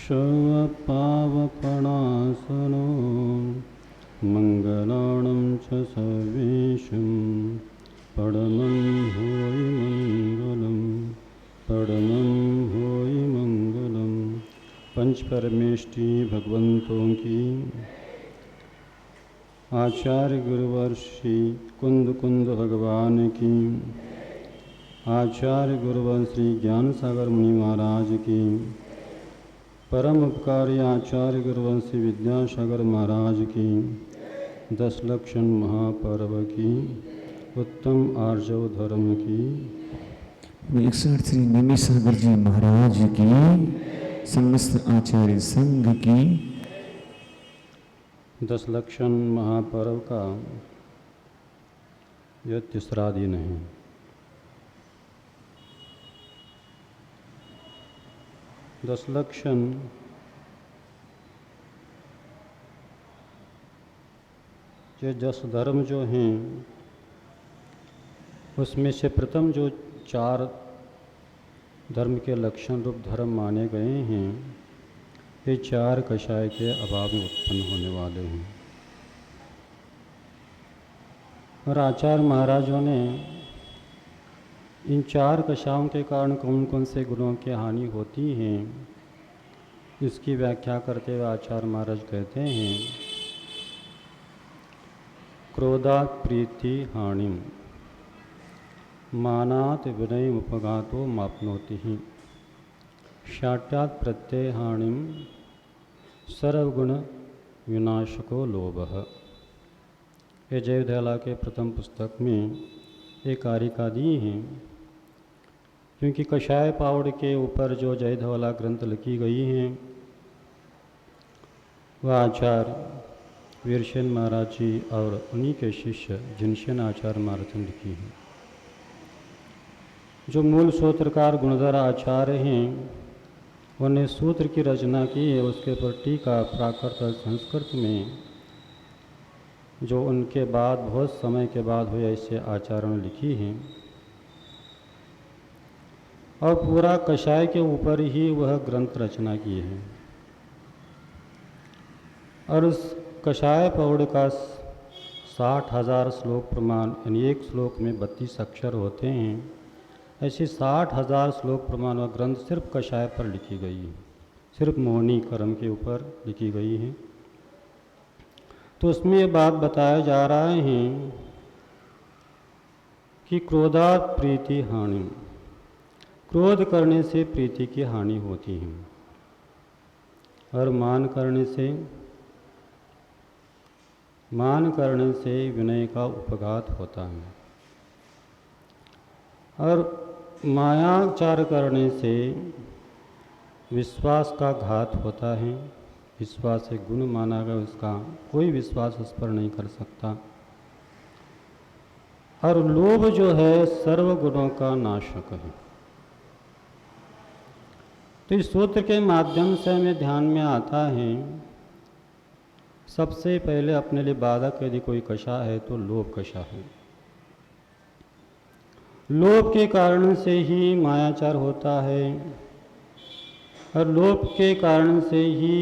शवपावपणासनो मंगलाणं च सर्वेषं परमं होयि मंगलम, परमं होयि मंगलम। पंच परमेष्टि भगवंतों की, आचार्य गुरुवर श्री कुंद कुंद भगवान की, आचार्य गुरुवर श्री ज्ञान सागर मुनि महाराज की, परम उपकारी आचार्य गुरुवर श्री विद्यासागर महाराज की, 10 लक्षण महापर्व की, उत्तम आर्जव धर्म की, 61 श्री निमि सागर जी महाराज की, समस्त आचार्य संघ की। 10 लक्षण महापर्व का यह तीसरा दिन है। दशलक्षण ये 10 धर्म जो हैं उसमें से प्रथम जो 4 धर्म के लक्षण रूप धर्म माने गए हैं, ये 4 कषाय के अभाव में उत्पन्न होने वाले हैं। और आचार्य महाराजों ने इन 4 कषायों के कारण कौन कौन से गुणों की हानि होती है, इसकी व्याख्या करते हुए आचार्य महाराज कहते हैं, क्रोधात् प्रीति हानिम, मानात् विनय उपघातो माप्नोति ही, शाट्यात् प्रत्यय हानिम, सर्वगुण विनाशको लोभः। ये जयदयाला के प्रथम पुस्तक में एक कारिका दी है, क्योंकि कषाय पावड़ के ऊपर जो जयदयाला ग्रंथ लिखी गई हैं वह आचार्य वीरसेन महाराज जी और उन्हीं के शिष्य जिनसेन आचार्य महाराज ने लिखी है। जो मूल सूत्रकार गुणधर आचार्य हैं उन्हें सूत्र की रचना की है, उसके पर टीका प्राकृत और संस्कृत में जो उनके बाद बहुत समय के बाद हुए ऐसे आचार्यों ने लिखी है, और पूरा कषाय के ऊपर ही वह ग्रंथ रचना की है। और उस कषाय पौड़ का 60,000 श्लोक प्रमाण, यानी एक श्लोक में 32 अक्षर होते हैं, ऐसे 60,000 श्लोक प्रमाण व ग्रंथ सिर्फ कषाय पर लिखी गई है, सिर्फ मोहनी कर्म के ऊपर लिखी गई है। तो उसमें ये बात बताया जा रहा है कि क्रोधात् प्रीति हानि, क्रोध करने से प्रीति की हानि होती है, और मान करने से विनय का उपघात होता है, और मायाचार करने से विश्वास का घात होता है। विश्वास एक गुण माना गया, उसका कोई विश्वास उस पर नहीं कर सकता। और लोभ जो है सर्व गुणों का नाशक है। तो इस सूत्र के माध्यम से हमें ध्यान में आता है, सबसे पहले अपने लिए बाधक यदि कोई कषा है तो लोभ कषा है। लोभ के कारण से ही मायाचार होता है, और लोभ के कारण से ही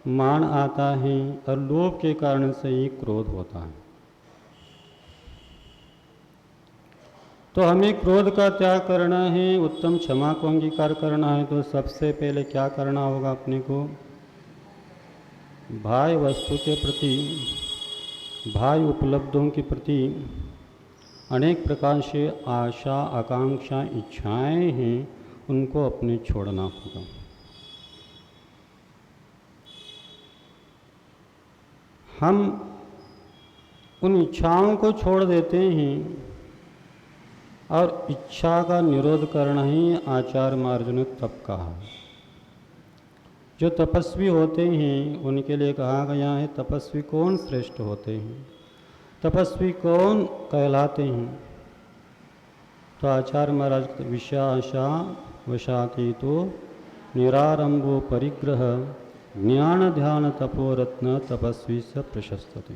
मान आता है, और लोभ के कारण से ही क्रोध होता है। तो हमें क्रोध का त्याग करना है, उत्तम क्षमा को अंगीकार करना है, तो सबसे पहले क्या करना होगा अपने को? बाह्य वस्तु के प्रति, बाह्य उपलब्धियों के प्रति अनेक प्रकार से आशा, आकांक्षा, इच्छाएं हैं, उनको अपने छोड़ना होगा। हम उन इच्छाओं को छोड़ देते हैं, और इच्छा का निरोध करना ही आचार्य महाराज ने तप कहा। जो तपस्वी होते हैं उनके लिए कहा गया है, तपस्वी कौन श्रेष्ठ होते हैं, तपस्वी कौन कहलाते हैं? तो आचार्य महाराज विषयाशा वशातीतो निरारंभो परिग्रह ज्ञान ध्यान तपोरत्न तपस्वी से प्रशस्तते।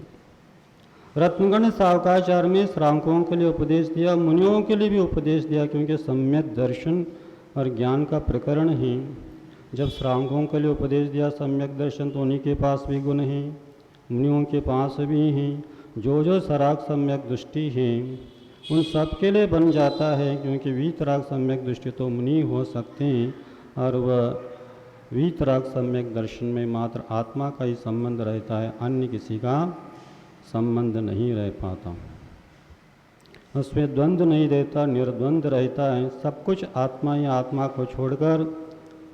रत्नगण सावकाचार्य में श्रावकों के लिए उपदेश दिया, मुनियों के लिए भी उपदेश दिया, क्योंकि सम्यक दर्शन और ज्ञान का प्रकरण है। जब श्रावकों के लिए उपदेश दिया सम्यक दर्शन, तो उन्हीं के पास भी गुण हैं, मुनियों के पास भी हैं। जो जो सराग सम्यक दृष्टि है उन सब के लिए बन जाता है, क्योंकि वीतराग सम्यक दृष्टि तो मुनि हो सकते हैं और वह वीतराग सम्यक दर्शन में मात्र आत्मा का ही संबंध रहता है, अन्य किसी का संबंध नहीं रह पाता। उसमें द्वंद्व नहीं रहता, निर्द्वंद रहता है। सब कुछ आत्मा ही आत्मा को छोड़कर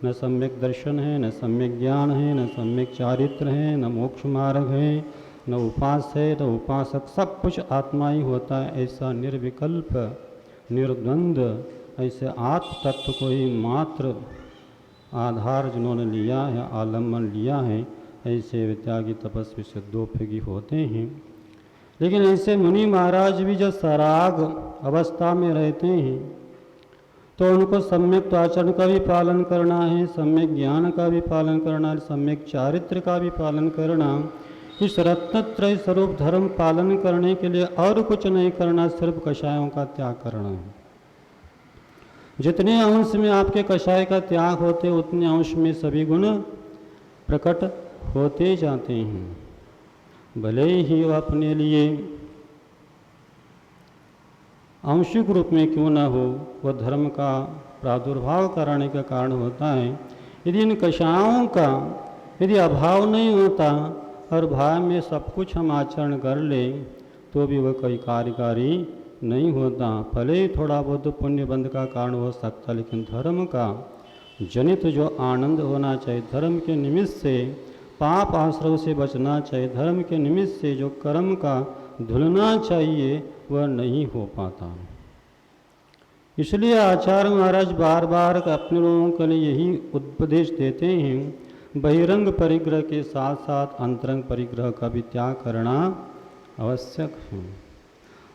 न सम्यक दर्शन है, न सम्यक ज्ञान है, न सम्यक चारित्र है, न मोक्ष मार्ग है, न उपास है, न उपासक। सब कुछ आत्मा ही होता है। ऐसा निर्विकल्प निर्द्वंद ऐसे आत्म तत्व को ही मात्र आधार जिन्होंने लिया है, आलम्बन लिया है, ऐसे वित्यागी तपस्वी सिद्धोपयोगी होते हैं। लेकिन ऐसे मुनि महाराज भी जब सराग अवस्था में रहते हैं तो उनको सम्यक आचरण का भी पालन करना है, सम्यक ज्ञान का भी पालन करना है, सम्यक चारित्र का भी पालन करना। इस रत्नत्रय स्वरूप धर्म पालन करने के लिए और कुछ नहीं करना, सिर्फ कषायों का त्याग करना है। जितने अंश में आपके कषाय का त्याग होते उतने अंश में सभी गुण प्रकट होते जाते हैं। भले ही वह अपने लिए आंशिक रूप में क्यों न हो, वह धर्म का प्रादुर्भाव कराने का कारण होता है। यदि इन कषायों का यदि अभाव नहीं होता और भाव में सब कुछ हम आचरण कर ले तो भी वह कोई कार्यकारी नहीं होता। भले ही थोड़ा बहुत पुण्य बंध का कारण हो सकता, लेकिन धर्म का जनित जो आनंद होना चाहिए, धर्म के निमित्त से पाप आश्रव से बचना चाहिए, धर्म के निमित्त से जो कर्म का धुलना चाहिए, वह नहीं हो पाता। इसलिए आचार्य महाराज बार बार अपने लोगों के लिए यही उपदेश देते हैं, बहिरंग परिग्रह के साथ साथ अंतरंग परिग्रह का भी त्याग करना आवश्यक है।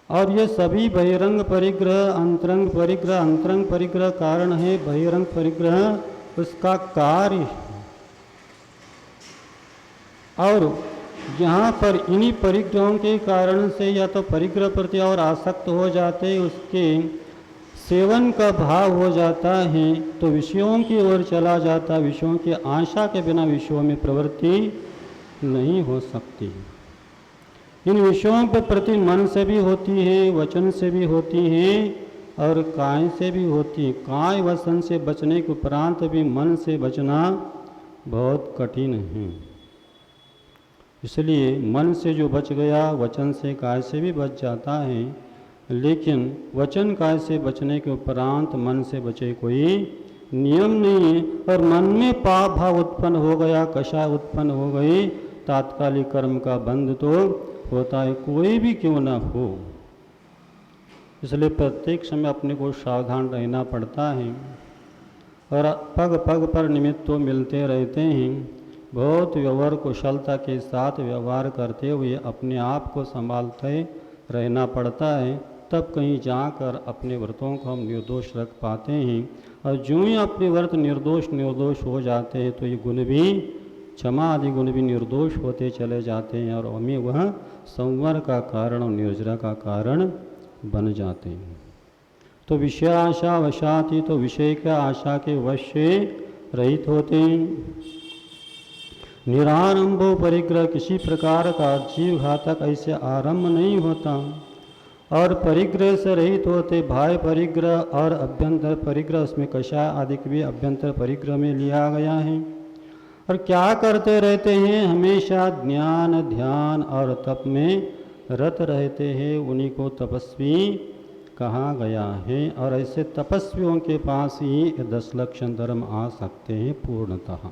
और ये सभी बहिरंग परिग्रह, अंतरंग परिग्रह कारण है, बहिरंग परिग्रह उसका कार्य है। और यहाँ पर इन्हीं परिग्रहों के कारण से या तो परिग्रह प्रति और आसक्त हो जाते, उसके सेवन का भाव हो जाता है, तो विषयों की ओर चला जाता। विषयों की आशा के बिना विषयों में प्रवृत्ति नहीं हो सकती। इन विषयों के प्रति मन से भी होती है, वचन से भी होती है और काय से भी होती है। काय वचन से बचने के उपरांत भी मन से बचना बहुत कठिन है। इसलिए मन से जो बच गया, वचन से काय से भी बच जाता है, लेकिन वचन काय से बचने के उपरांत मन से बचे कोई नियम नहीं है। और मन में पाप भाव उत्पन्न हो गया, कषाय उत्पन्न हो गई, तात्कालिक कर्म का बंध तो होता है, कोई भी क्यों ना हो। इसलिए प्रत्येक समय अपने को सावधान रहना पड़ता है। और पग पग पर निमित्त तो मिलते रहते हैं। बहुत व्यवहार कुशलता के साथ व्यवहार करते हुए अपने आप को संभालते रहना पड़ता है, तब कहीं जाकर अपने व्रतों को हम निर्दोष रख पाते हैं। और जो ही अपने व्रत निर्दोष हो जाते हैं तो ये गुण भी, क्षमा आदि गुण भी निर्दोष होते चले जाते हैं और हमें वह संवर का कारण और निर्जरा का कारण बन जाते हैं। तो विषय आशा वशाती, तो विषय का आशा के वश से रहित होते हैं। निरारंभो परिग्रह, किसी प्रकार का जीव घातक ऐसे आरंभ नहीं होता। और परिग्रह से रहित होते, बाह्य परिग्रह और अभ्यंतर परिग्रह, उसमें कषाय आदि भी अभ्यंतर परिग्रह में लिया गया है। और क्या करते रहते हैं, हमेशा ज्ञान ध्यान और तप में रत रहते हैं, उन्हीं को तपस्वी कहा गया है। और ऐसे तपस्वियों के पास ही 10 लक्षण धर्म आ सकते हैं पूर्णतः।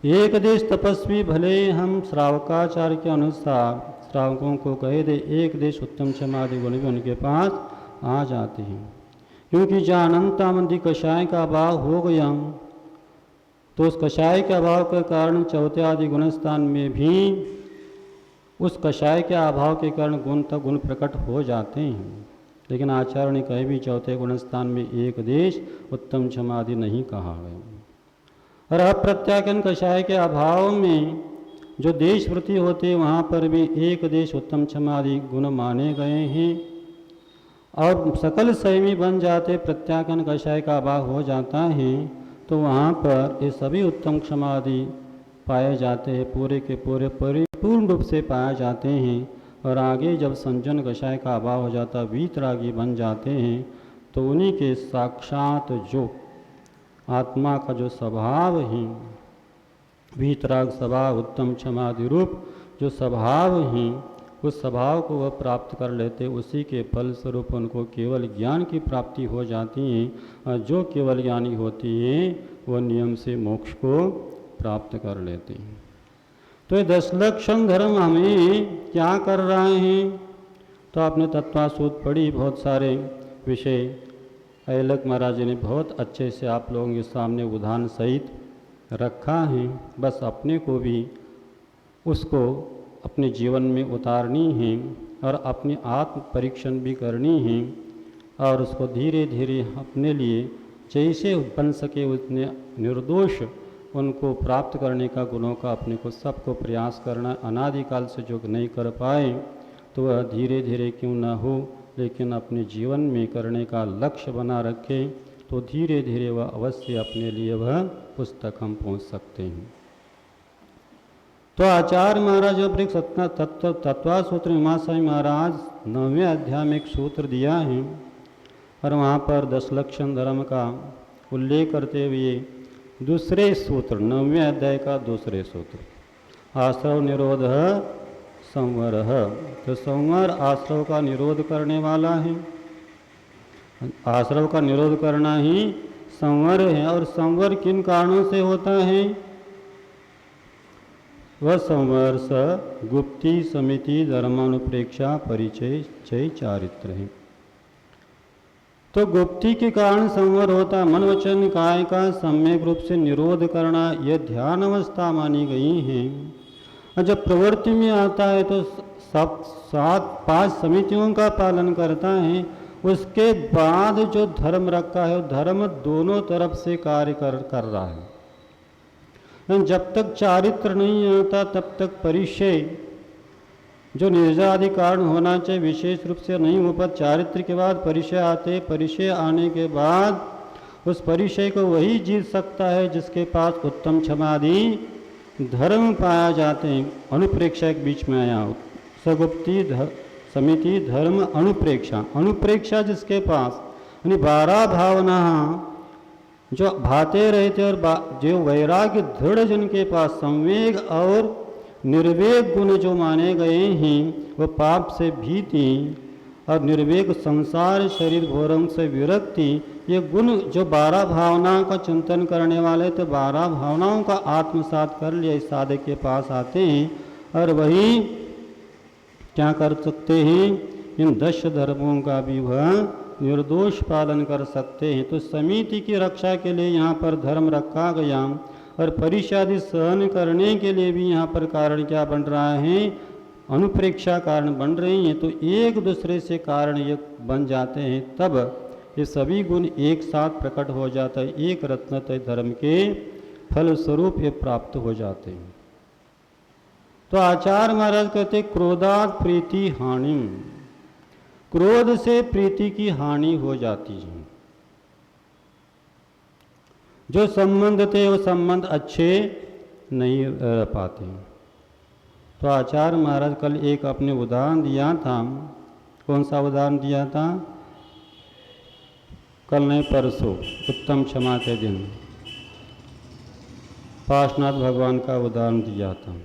एक देश तपस्वी, भले हम श्रावकाचार्य के अनुसार श्रावकों को कहे दे, एक देश उत्तम क्षमादि गुण भी उनके पास आ जाते हैं। क्योंकि जहाँ अनंतामंदी कषाय का अभाव हो गया, तो उस कषाय के अभाव के कारण चौथे आदि गुणस्थान में भी उस कषाय के अभाव के कारण गुण प्रकट हो जाते हैं। लेकिन आचार्य ने कहे भी चौथे गुणस्थान में एक देश उत्तम क्षमादि नहीं कहा गया। और अप्रत्याख्यान कषाय के अभाव में जो देश वृत्ति होते हैं, वहाँ पर भी एक देश उत्तम क्षमादि गुण माने गए हैं। और सकल संयमी बन जाते, प्रत्याख्यान कषाय का अभाव हो जाता है, तो वहाँ पर ये सभी उत्तम क्षमादि पाए जाते हैं, पूरे के पूरे परिपूर्ण रूप से पाए जाते हैं। और आगे जब संजन कषाय का अभाव हो जाता, वीतरागी बन जाते हैं, तो उन्हीं के साक्षात जो आत्मा का जो स्वभाव है, वीतराग स्वभाव, उत्तम क्षमादि रूप जो स्वभाव है, उस स्वभाव को वह प्राप्त कर लेते। उसी के फल स्वरूप उनको केवल ज्ञान की प्राप्ति हो जाती है। और जो केवल ज्ञानी होती हैं वह नियम से मोक्ष को प्राप्त कर लेते हैं। तो ये 10 लक्षण धर्म हमें क्या कर रहे हैं? तो आपने तत्वासूत्र पढ़ी, बहुत सारे विषय ऐलक महाराज जी ने बहुत अच्छे से आप लोगों के सामने उदाहरण सहित रखा है। बस अपने को भी उसको अपने जीवन में उतारनी है और अपनी आत्म परीक्षण भी करनी है और उसको धीरे धीरे अपने लिए जैसे बन सके उतने निर्दोष उनको प्राप्त करने का गुणों का अपने को सबको प्रयास करना। अनादिकाल से जो नहीं कर पाए तो वह धीरे धीरे क्यों ना हो, लेकिन अपने जीवन में करने का लक्ष्य बना रखे तो धीरे धीरे वह अवश्य अपने लिए वह पुस्तक हम पहुँच सकते हैं। तो आचार्य महाराज तत्वासूत्र मीमांसा महाराज 9वें अध्याय में एक सूत्र दिया है और वहाँ पर 10 लक्षण धर्म का उल्लेख करते हुए दूसरे सूत्र 9वें अध्याय का दूसरे सूत्र, आश्रव निरोध संवर। तो संवर आश्रव का निरोध करने वाला है, आश्रव का निरोध करना ही संवर है। और संवर किन कारणों से होता है? वह संवर स गुप्ति समिति धर्मानुप्रेक्षा परिचय चय चारित्र है। तो गुप्ति के कारण संवर होता है। मन वचन काय का सम्यक रूप से निरोध करना यह ध्यान अवस्था मानी गई है। और जब प्रवृत्ति में आता है तो 5 समितियों का पालन करता है। उसके बाद जो धर्म रखा है वो धर्म दोनों तरफ से कार्य कर रहा है। जब तक चारित्र नहीं आता तब तक परिचय जो निर्जादि कारण होना चाहिए विशेष रूप से नहीं हो पाता। चारित्र के बाद परिचय आते, परिचय आने के बाद उस परिचय को वही जीत सकता है जिसके पास उत्तम क्षमादि धर्म पाया जाते हैं। अनुप्रेक्षा के बीच में आया, सगुप्ति समिति धर्म अनुप्रेक्षा। अनुप्रेक्षा जिसके पास यानी 12 भावना जो भाते रहते और जो वैराग्य दृढ़ जिनके पास संवेग और निर्वेग गुण जो माने गए हैं, वह पाप से भीति और निर्वेग संसार शरीर भोरम से विरक्ति, ये गुण जो 12 भावनाओं का चिंतन करने वाले तो 12 भावनाओं का आत्मसात कर लिया इस साधक के पास आते हैं और वही क्या कर सकते हैं? इन 10 धर्मों का भी वह निर्दोष पालन कर सकते हैं। तो समिति की रक्षा के लिए यहाँ पर धर्म रखा गया और परिषादि सहन करने के लिए भी यहाँ पर कारण क्या बन रहा है? अनुप्रेक्षा कारण बन रही हैं। तो एक दूसरे से कारण ये बन जाते हैं, तब ये सभी गुण एक साथ प्रकट हो जाता है। एक रत्नत्रय धर्म के फल स्वरूप ये प्राप्त हो जाते हैं। तो आचार्य महाराज कहते क्रोधात प्रीति हानि, क्रोध से प्रीति की हानि हो जाती है। जो संबंध थे वो संबंध अच्छे नहीं रह पाते। तो आचार्य महाराज कल एक अपने उदाहरण दिया था। कौन सा उदाहरण दिया था? कल नहीं परसों उत्तम क्षमा के दिन पार्श्वनाथ भगवान का उदाहरण दिया था।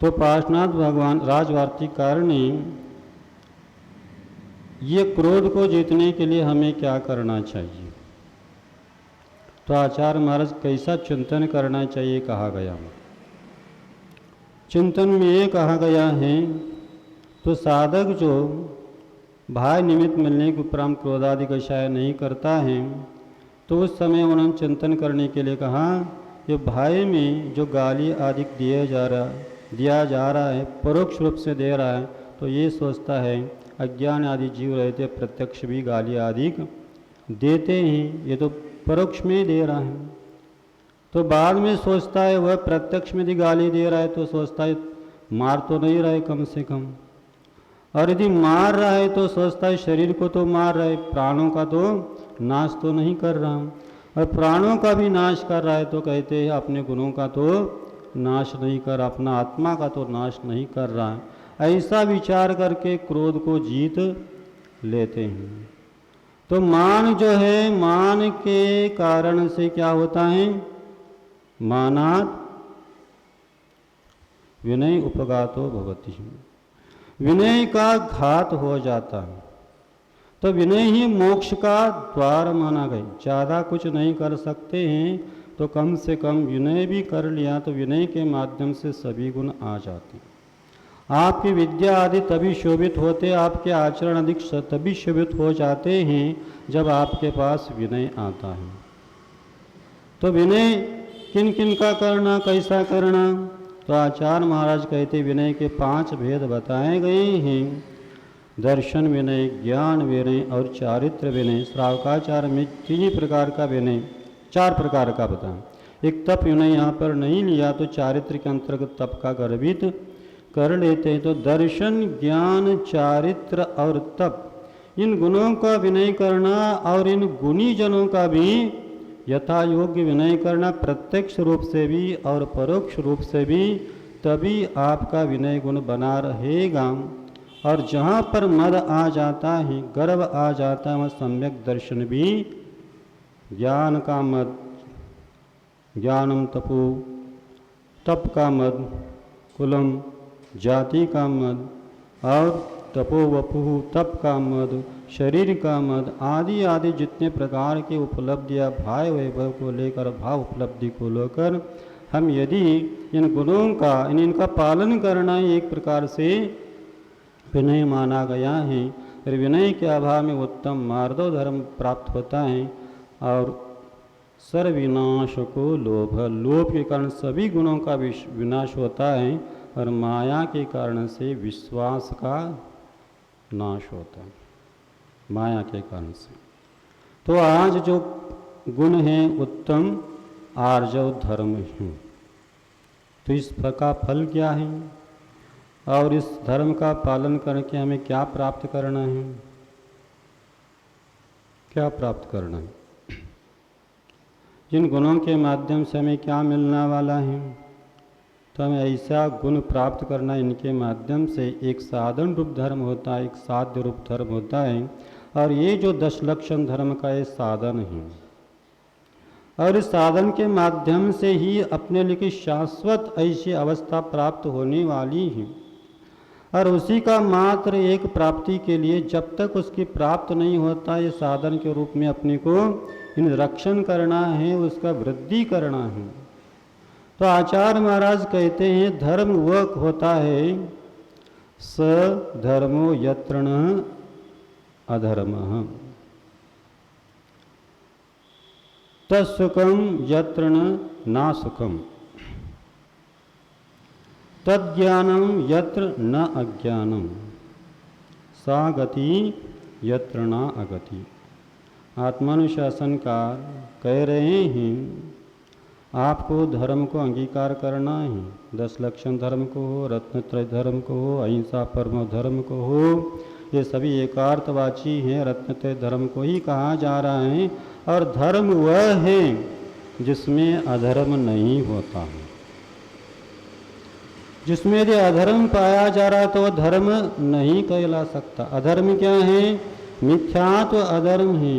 तो पार्श्वनाथ भगवान राजवार्तिकारणी ये क्रोध को जीतने के लिए हमें क्या करना चाहिए? तो आचार्य महाराज कैसा चिंतन करना चाहिए कहा गया। चिंतन में ये कहा गया है, तो साधक जो भाई निमित्त मिलने के उपरांत क्रोधादि कषाय नहीं करता है, तो उस समय उन्होंने चिंतन करने के लिए कहा कि भाई में जो गाली आदि दिया जा रहा है परोक्ष रूप से दे रहा है, तो ये सोचता है अज्ञान आदि जीव रहते प्रत्यक्ष भी गाली आदि देते हैं, ये तो परोक्ष में दे रहा है। तो बाद में सोचता है वह प्रत्यक्ष में यदि गाली दे रहा है तो सोचता है मार तो नहीं रहा है कम से कम, और यदि मार रहा है तो सोचता है शरीर को तो मार रहा है, प्राणों का तो नाश तो नहीं कर रहा। और प्राणों का भी नाश कर रहा है तो कहते हैं अपने गुणों का तो नाश नहीं कर, अपना आत्मा का तो नाश नहीं कर रहा है। ऐसा विचार करके क्रोध को जीत लेते हैं। तो मान जो है, मान के कारण से क्या होता है, मानात विनय उपघातो भवति, विनय का घात हो जाता है। तो विनय ही मोक्ष का द्वार माना गया। ज़्यादा कुछ नहीं कर सकते हैं तो कम से कम विनय भी कर लिया तो विनय के माध्यम से सभी गुण आ जाते हैं। आपकी विद्या आदि तभी शोभित होते, आपके आचरण अधिक तभी शोभित हो जाते हैं जब आपके पास विनय आता है। तो विनय किन किन का करना, कैसा करना, तो आचार्य महाराज कहते विनय के 5 भेद बताए गए हैं। दर्शन विनय, ज्ञान विनय और चारित्र विनय। श्रावकाचार्य में 3 प्रकार का विनय, 4 प्रकार का बताएं। एक तप विनय यहाँ पर नहीं लिया तो चारित्र के अंतर्गत तप का गर्भित कर लेते हैं। तो दर्शन, ज्ञान, चारित्र और तप, इन गुणों का विनय करना और इन गुणी जनों का भी यथा योग्य विनय करना, प्रत्यक्ष रूप से भी और परोक्ष रूप से भी, तभी आपका विनय गुण बना रहेगा। और जहाँ पर मद आ जाता है, गर्व आ जाता है, वह सम्यक दर्शन भी, ज्ञान का मद, ज्ञानम तपो, तप का मद, कुलम जाति का मद, और तपो वपु तप का मद, शरीर का मद, आदि आदि जितने प्रकार के उपलब्धियाँ भाव वैभव को लेकर, भाव उपलब्धि को लेकर हम यदि इन गुणों का इनका पालन करना एक प्रकार से विनय माना गया है। फिर विनय के अभाव में उत्तम मार्दव धर्म प्राप्त होता है। और सर्वविनाश को लोभ, लोभ के कारण सभी गुणों का विनाश होता है। और माया के कारण से विश्वास का नाश होता है, माया के कारण से। तो आज जो गुण हैं उत्तम आर्जव धर्म हैं, तो इस का फल क्या है और इस धर्म का पालन करके हमें क्या प्राप्त करना है, क्या प्राप्त करना है, जिन गुणों के माध्यम से हमें क्या मिलने वाला है। तो हमें ऐसा गुण प्राप्त करना, इनके माध्यम से एक साधन रूप धर्म होता है, एक साध्य रूप धर्म होता है। और ये जो 10 लक्षण धर्म का ये साधन है, और इस साधन के माध्यम से ही अपने लिए शाश्वत ऐसी अवस्था प्राप्त होने वाली है। और उसी का मात्र एक प्राप्ति के लिए जब तक उसकी प्राप्त नहीं होता, ये साधन के रूप में अपने को इन रक्षण करना है, उसका वृद्धि करना है। तो आचार्य महाराज कहते हैं धर्म वह होता है स धर्मो यत्र न अधर्मः, तत्सुखम यत्र न सुखम, तज्ज्ञानम यत्र न अज्ञानम, सा गति यत्र न अगति। आत्मानुशासनकार कह रहे हैं आपको धर्म को अंगीकार करना है। 10 लक्षण धर्म को हो, रत्नत्रय धर्म को हो, अहिंसा परमो धर्म को हो, ये सभी एकार्थवाची हैं। रत्नत्रय धर्म को ही कहा जा रहा है। और धर्म वह है जिसमें अधर्म नहीं होता है। जिसमें यदि अधर्म पाया जा रहा है तो वह धर्म नहीं कहला सकता। अधर्म क्या है? मिथ्यात्व अधर्म है,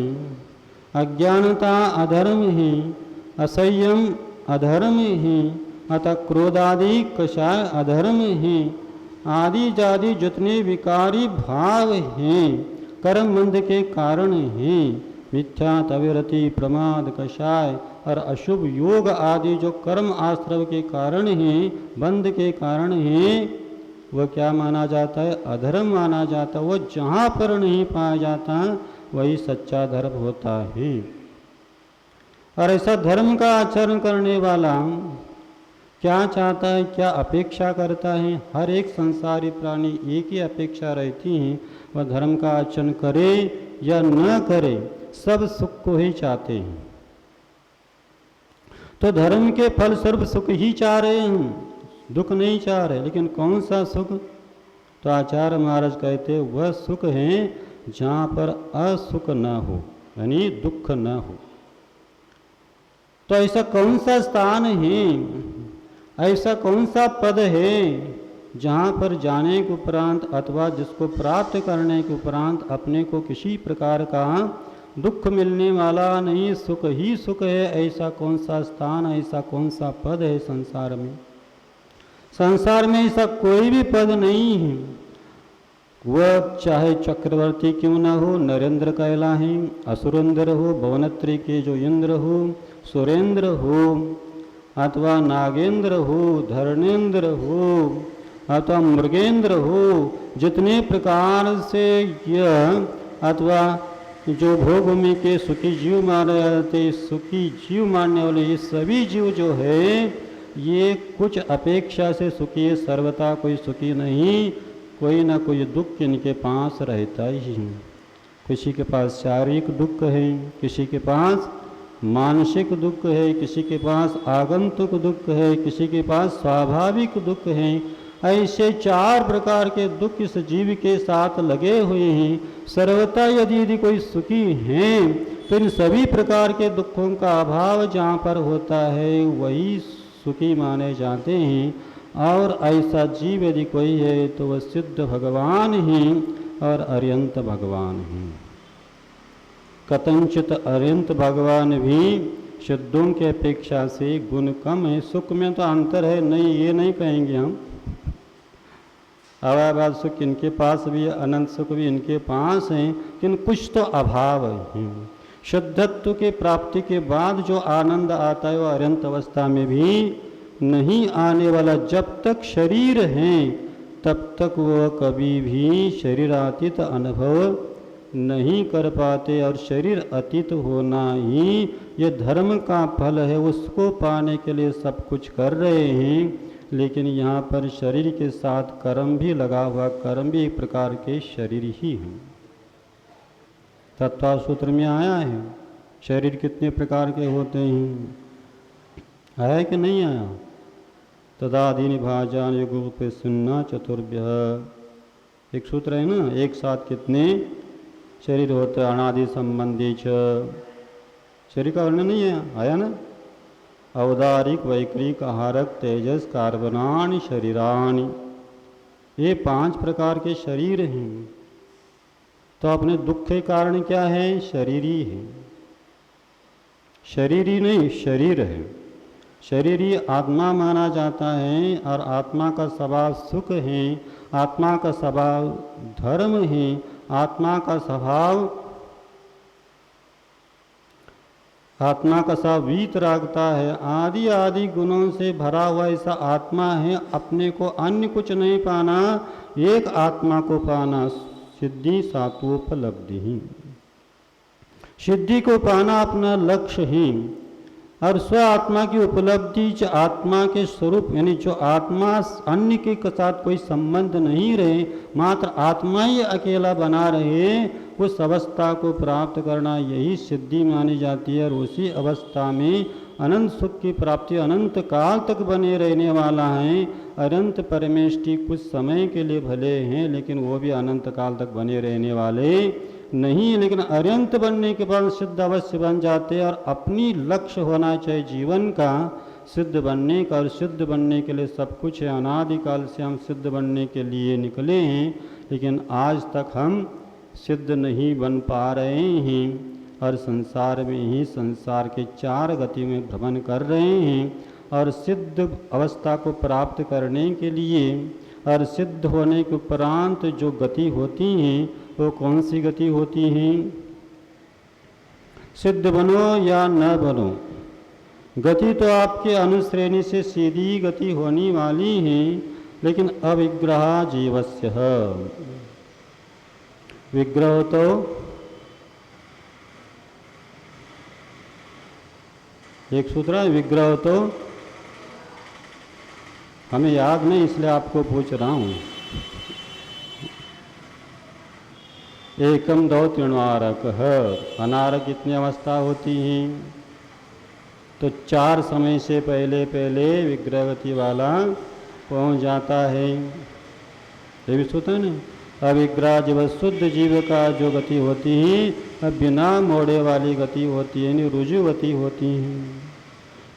अज्ञानता अधर्म है, असंयम अधर्म है, अतः क्रोधादि कषाय अधर्म है, आदि जादि जितने विकारी भाव हैं कर्म बंध के कारण हैं, मिथ्या अविरति प्रमाद कषाय और अशुभ योग आदि जो कर्म आश्रव के कारण हैं, बंध के कारण हैं, वह क्या माना जाता है? अधर्म माना जाता है। वह जहाँ पर नहीं पाया जाता वही सच्चा धर्म होता है। और ऐसा धर्म का आचरण करने वाला क्या चाहता है, क्या अपेक्षा करता है? हर एक संसारी प्राणी एक ही अपेक्षा रहती है, वह धर्म का आचरण करे या न करे, सब सुख को ही चाहते हैं। तो धर्म के फल स्वरूप सुख ही चाह रहे हैं, दुख नहीं चाह रहे। लेकिन कौन सा सुख? तो आचार्य महाराज कहते वह सुख है जहाँ पर असुख न हो, यानी दुख न हो। तो ऐसा कौन सा स्थान है, ऐसा कौन सा पद है जहाँ पर जाने के उपरांत अथवा जिसको प्राप्त करने के उपरांत अपने को किसी प्रकार का दुख मिलने वाला नहीं, सुख ही सुख है। ऐसा कौन सा स्थान, ऐसा कौन सा पद है संसार में? संसार में ऐसा कोई भी पद नहीं है। वह चाहे चक्रवर्ती क्यों न हो, नरेंद्र कहलाए, असुरेंद्र हो, भुवनत्री के जो इंद्र हो, सुरेंद्र हो, अथवा नागेंद्र हो, धर्मेंद्र हो, अथवा मृगेंद्र हो, जितने प्रकार से यह अथवा जो भोगभूमि के सुखी जीव माने जाते, सुखी जीव मानने वाले ये सभी जीव जो है ये कुछ अपेक्षा से सुखी है, सर्वथा कोई सुखी नहीं। कोई ना कोई दुख इनके पास रहता ही है। किसी के पास शारीरिक दुख है, किसी के पास मानसिक दुख है, किसी के पास आगंतुक दुख है, किसी के पास स्वाभाविक दुख है। ऐसे 4 प्रकार के दुख इस जीव के साथ लगे हुए हैं। सर्वथा यदि कोई सुखी है तो इन सभी प्रकार के दुखों का अभाव जहाँ पर होता है वही सुखी माने जाते हैं। और ऐसा जीव यदि कोई है तो वह सिद्ध भगवान ही और अरियंत भगवान ही। कथंचित अरियंत भगवान भी सिद्धों के अपेक्षा से गुण कम है। सुख में तो अंतर है, नहीं ये नहीं कहेंगे हम। अवाबाद सुख इनके पास भी है, अनंत सुख भी इनके पास है, लेकिन कुछ तो अभाव है। शुद्धत्व के प्राप्ति के बाद जो आनंद आता है वह अरियंत अवस्था में भी नहीं आने वाला। जब तक शरीर है तब तक वह कभी भी शरीरातीत अनुभव नहीं कर पाते। और शरीर अतीत होना ही ये धर्म का फल है, उसको पाने के लिए सब कुछ कर रहे हैं। लेकिन यहाँ पर शरीर के साथ कर्म भी लगा हुआ, कर्म भी एक प्रकार के शरीर ही है। तत्व सूत्र में आया है शरीर कितने प्रकार के होते हैं, है कि नहीं आया? तदादीन भाजान युग पे सुनना चतुर्भ्य, एक सूत्र है ना। एक साथ कितने शरीर होते हैं, अनादि संबंधी शरीर का वर्णन नहीं है, आया ना। औदारिक वैक्रिक आहारक तेजस कार्बनानि शरीरानि, ये 5 प्रकार के शरीर हैं। तो अपने दुख के कारण क्या है? शरीरी है। शरीरी नहीं, शरीर है। शरीरी आत्मा माना जाता है और आत्मा का स्वभाव सुख है, आत्मा का स्वभाव धर्म है, आत्मा का स्वभाव वीतरागता है। आदि आदि गुणों से भरा हुआ ऐसा आत्मा है। अपने को अन्य कुछ नहीं पाना, एक आत्मा को पाना। सिद्धि सात्वोपलब्धि ही, सिद्धि को पाना अपना लक्ष्य ही। और स्व आत्मा की उपलब्धि आत्मा के स्वरूप, यानी जो आत्मा अन्य के साथ कोई संबंध नहीं रहे, मात्र आत्मा ही अकेला बना रहे, उस अवस्था को प्राप्त करना यही सिद्धि मानी जाती है। और उसी अवस्था में अनंत सुख की प्राप्ति अनंत काल तक बने रहने वाला है। अनंत परमेष्टि कुछ समय के लिए भले हैं, लेकिन वो भी अनंत काल तक बने रहने वाले नहीं। लेकिन अनंत बनने के बाद सिद्ध अवश्य बन जाते हैं। और अपनी लक्ष्य होना चाहिए जीवन का सिद्ध बनने का। और सिद्ध बनने के लिए सब कुछ है। अनादिकाल से हम सिद्ध बनने के लिए निकले हैं, लेकिन आज तक हम सिद्ध नहीं बन पा रहे हैं। और संसार में ही संसार के 4 गति में भ्रमण कर रहे हैं। और सिद्ध अवस्था को प्राप्त करने के लिए और सिद्ध होने के उपरांत जो गति होती हैं वो कौन सी गति होती हैं? सिद्ध बनो या न बनो, गति तो आपके अनुश्रेणी से सीधी गति होने वाली है। लेकिन अविग्रह जीवस्य है। विग्रह तो एक सूत्र है, विग्रह तो हमें याद नहीं, इसलिए आपको पूछ रहा हूँ। एकम दो त्रिणारक है। अनारक कितनी अवस्था होती हैं? तो 4 समय से पहले पहले विग्रहगति वाला पहुँच जाता है। ये भी सूत्र है ना। अविग्रह जीव शुद्ध जीव का जो गति होती है अब बिना मोड़े वाली गति होती है, यानी रुजु गति होती है।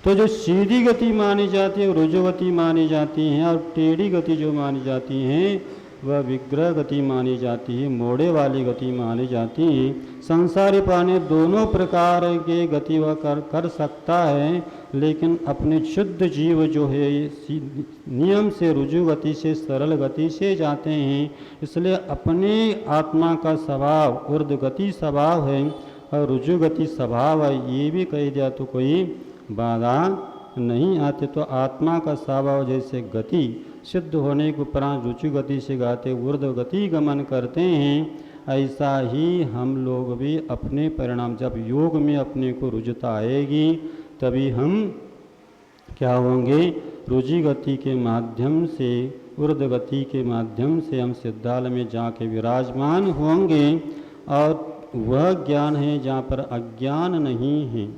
तो जो सीधी गति मानी जाती है रुजु गति मानी जाती हैं, और टेढ़ी गति जो मानी जाती हैं वह विग्रह गति मानी जाती है, मोड़े वाली गति मानी जाती है। संसारी प्राणी दोनों प्रकार के गति वह कर सकता है, लेकिन अपने शुद्ध जीव जो है नियम से रुजु गति से सरल गति से जाते हैं। इसलिए अपने आत्मा का स्वभाव ऊर्ध्व गति स्वभाव है और रुजु गति स्वभाव है, ये भी कह दिया तो कोई बाधा नहीं आते। तो आत्मा का स्वभाव जैसे गति सिद्ध होने के उपरांत रुचि गति से गाते ऊर्ध्व गति गमन करते हैं, ऐसा ही हम लोग भी अपने परिणाम, जब योग में अपने को रुजता आएगी तभी हम क्या होंगे, रुचि गति के माध्यम से ऊर्ध्व गति के माध्यम से हम सिद्धालय में जाके विराजमान होंगे। और वह ज्ञान है जहाँ पर अज्ञान नहीं है।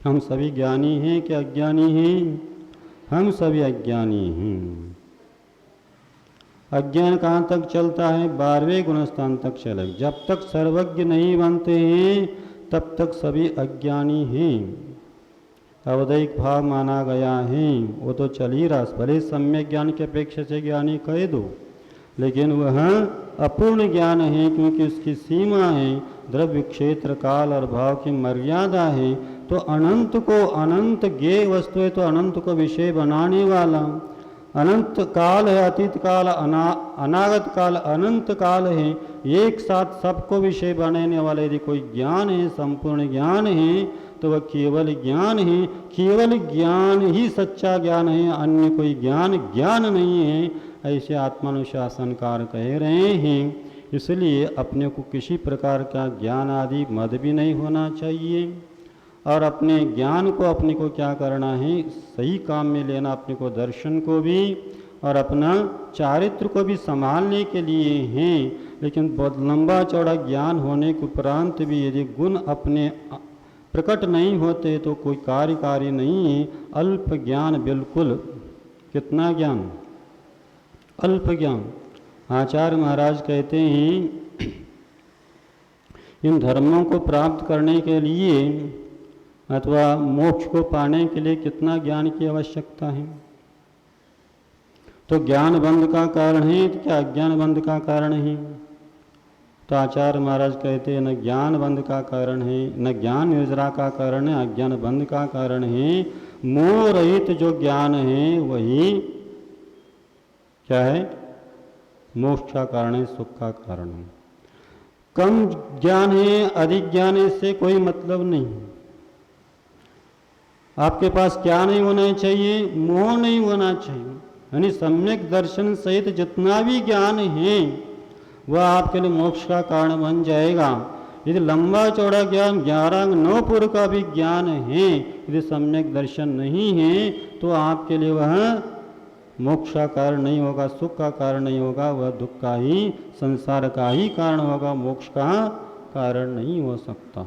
हम सभी ज्ञानी हैं कि अज्ञानी हैं? हम सभी अज्ञानी हैं। अज्ञान कहाँ तक चलता है? 12वें गुणस्थान तक चलेगा। जब तक सर्वज्ञ नहीं बनते हैं तब तक सभी अज्ञानी हैं। अवदैहिक भाव माना गया है वो तो चल ही रहा, भले सम्यक ज्ञान की अपेक्षा से ज्ञानी कह दो, लेकिन वह अपूर्ण ज्ञान है, क्योंकि उसकी सीमा है, द्रव्य क्षेत्र काल और भाव की मर्यादा है। तो अनंत को, अनंत ज्ञेय वस्तु है तो अनंत को विषय बनाने वाला, अनंत काल है, अतीत काल, अनागत काल, अनंत काल है, एक साथ सबको विषय बनाने वाला यदि कोई ज्ञान है, संपूर्ण ज्ञान है, तो वह केवल ज्ञान है। केवल ज्ञान ही सच्चा ज्ञान है, अन्य कोई ज्ञान ज्ञान नहीं है, ऐसे आत्मानुशासनकार कह रहे हैं। इसलिए अपने को किसी प्रकार का ज्ञान आदि मद भी नहीं होना चाहिए, और अपने ज्ञान को अपने को क्या करना है, सही काम में लेना, अपने को दर्शन को भी और अपना चारित्र को भी संभालने के लिए हैं। लेकिन बहुत लंबा चौड़ा ज्ञान होने के उपरांत भी यदि गुण अपने प्रकट नहीं होते तो कोई कार्यकारी नहीं है। अल्प ज्ञान बिल्कुल, कितना ज्ञान? अल्प ज्ञान। आचार्य महाराज कहते हैं इन धर्मों को प्राप्त करने के लिए अथवा मोक्ष को पाने के लिए कितना ज्ञान की आवश्यकता है? तो ज्ञान बंध का कारण है क्या अज्ञान बंध का कारण है? तो आचार्य महाराज कहते हैं न ज्ञान बंध का कारण है, न ज्ञान योजना का कारण है, अज्ञान बंध का कारण है। मोह रहित जो ज्ञान है वही क्या है? मोक्ष का कारण है, सुख का कारण है। कम ज्ञान है, अधिक ज्ञान है, इससे कोई मतलब नहीं। आपके पास क्या नहीं होना चाहिए? मोह नहीं होना चाहिए। यानी सम्यक दर्शन सहित जितना भी ज्ञान है वह आपके लिए मोक्ष का कारण बन जाएगा। यदि लंबा चौड़ा ज्ञान 11 9 का भी ज्ञान है, यदि सम्यक दर्शन नहीं है तो आपके लिए वह मोक्ष का कारण नहीं होगा, सुख का कारण नहीं होगा, वह दुख का ही, संसार का ही कारण होगा, मोक्ष का कारण नहीं हो सकता।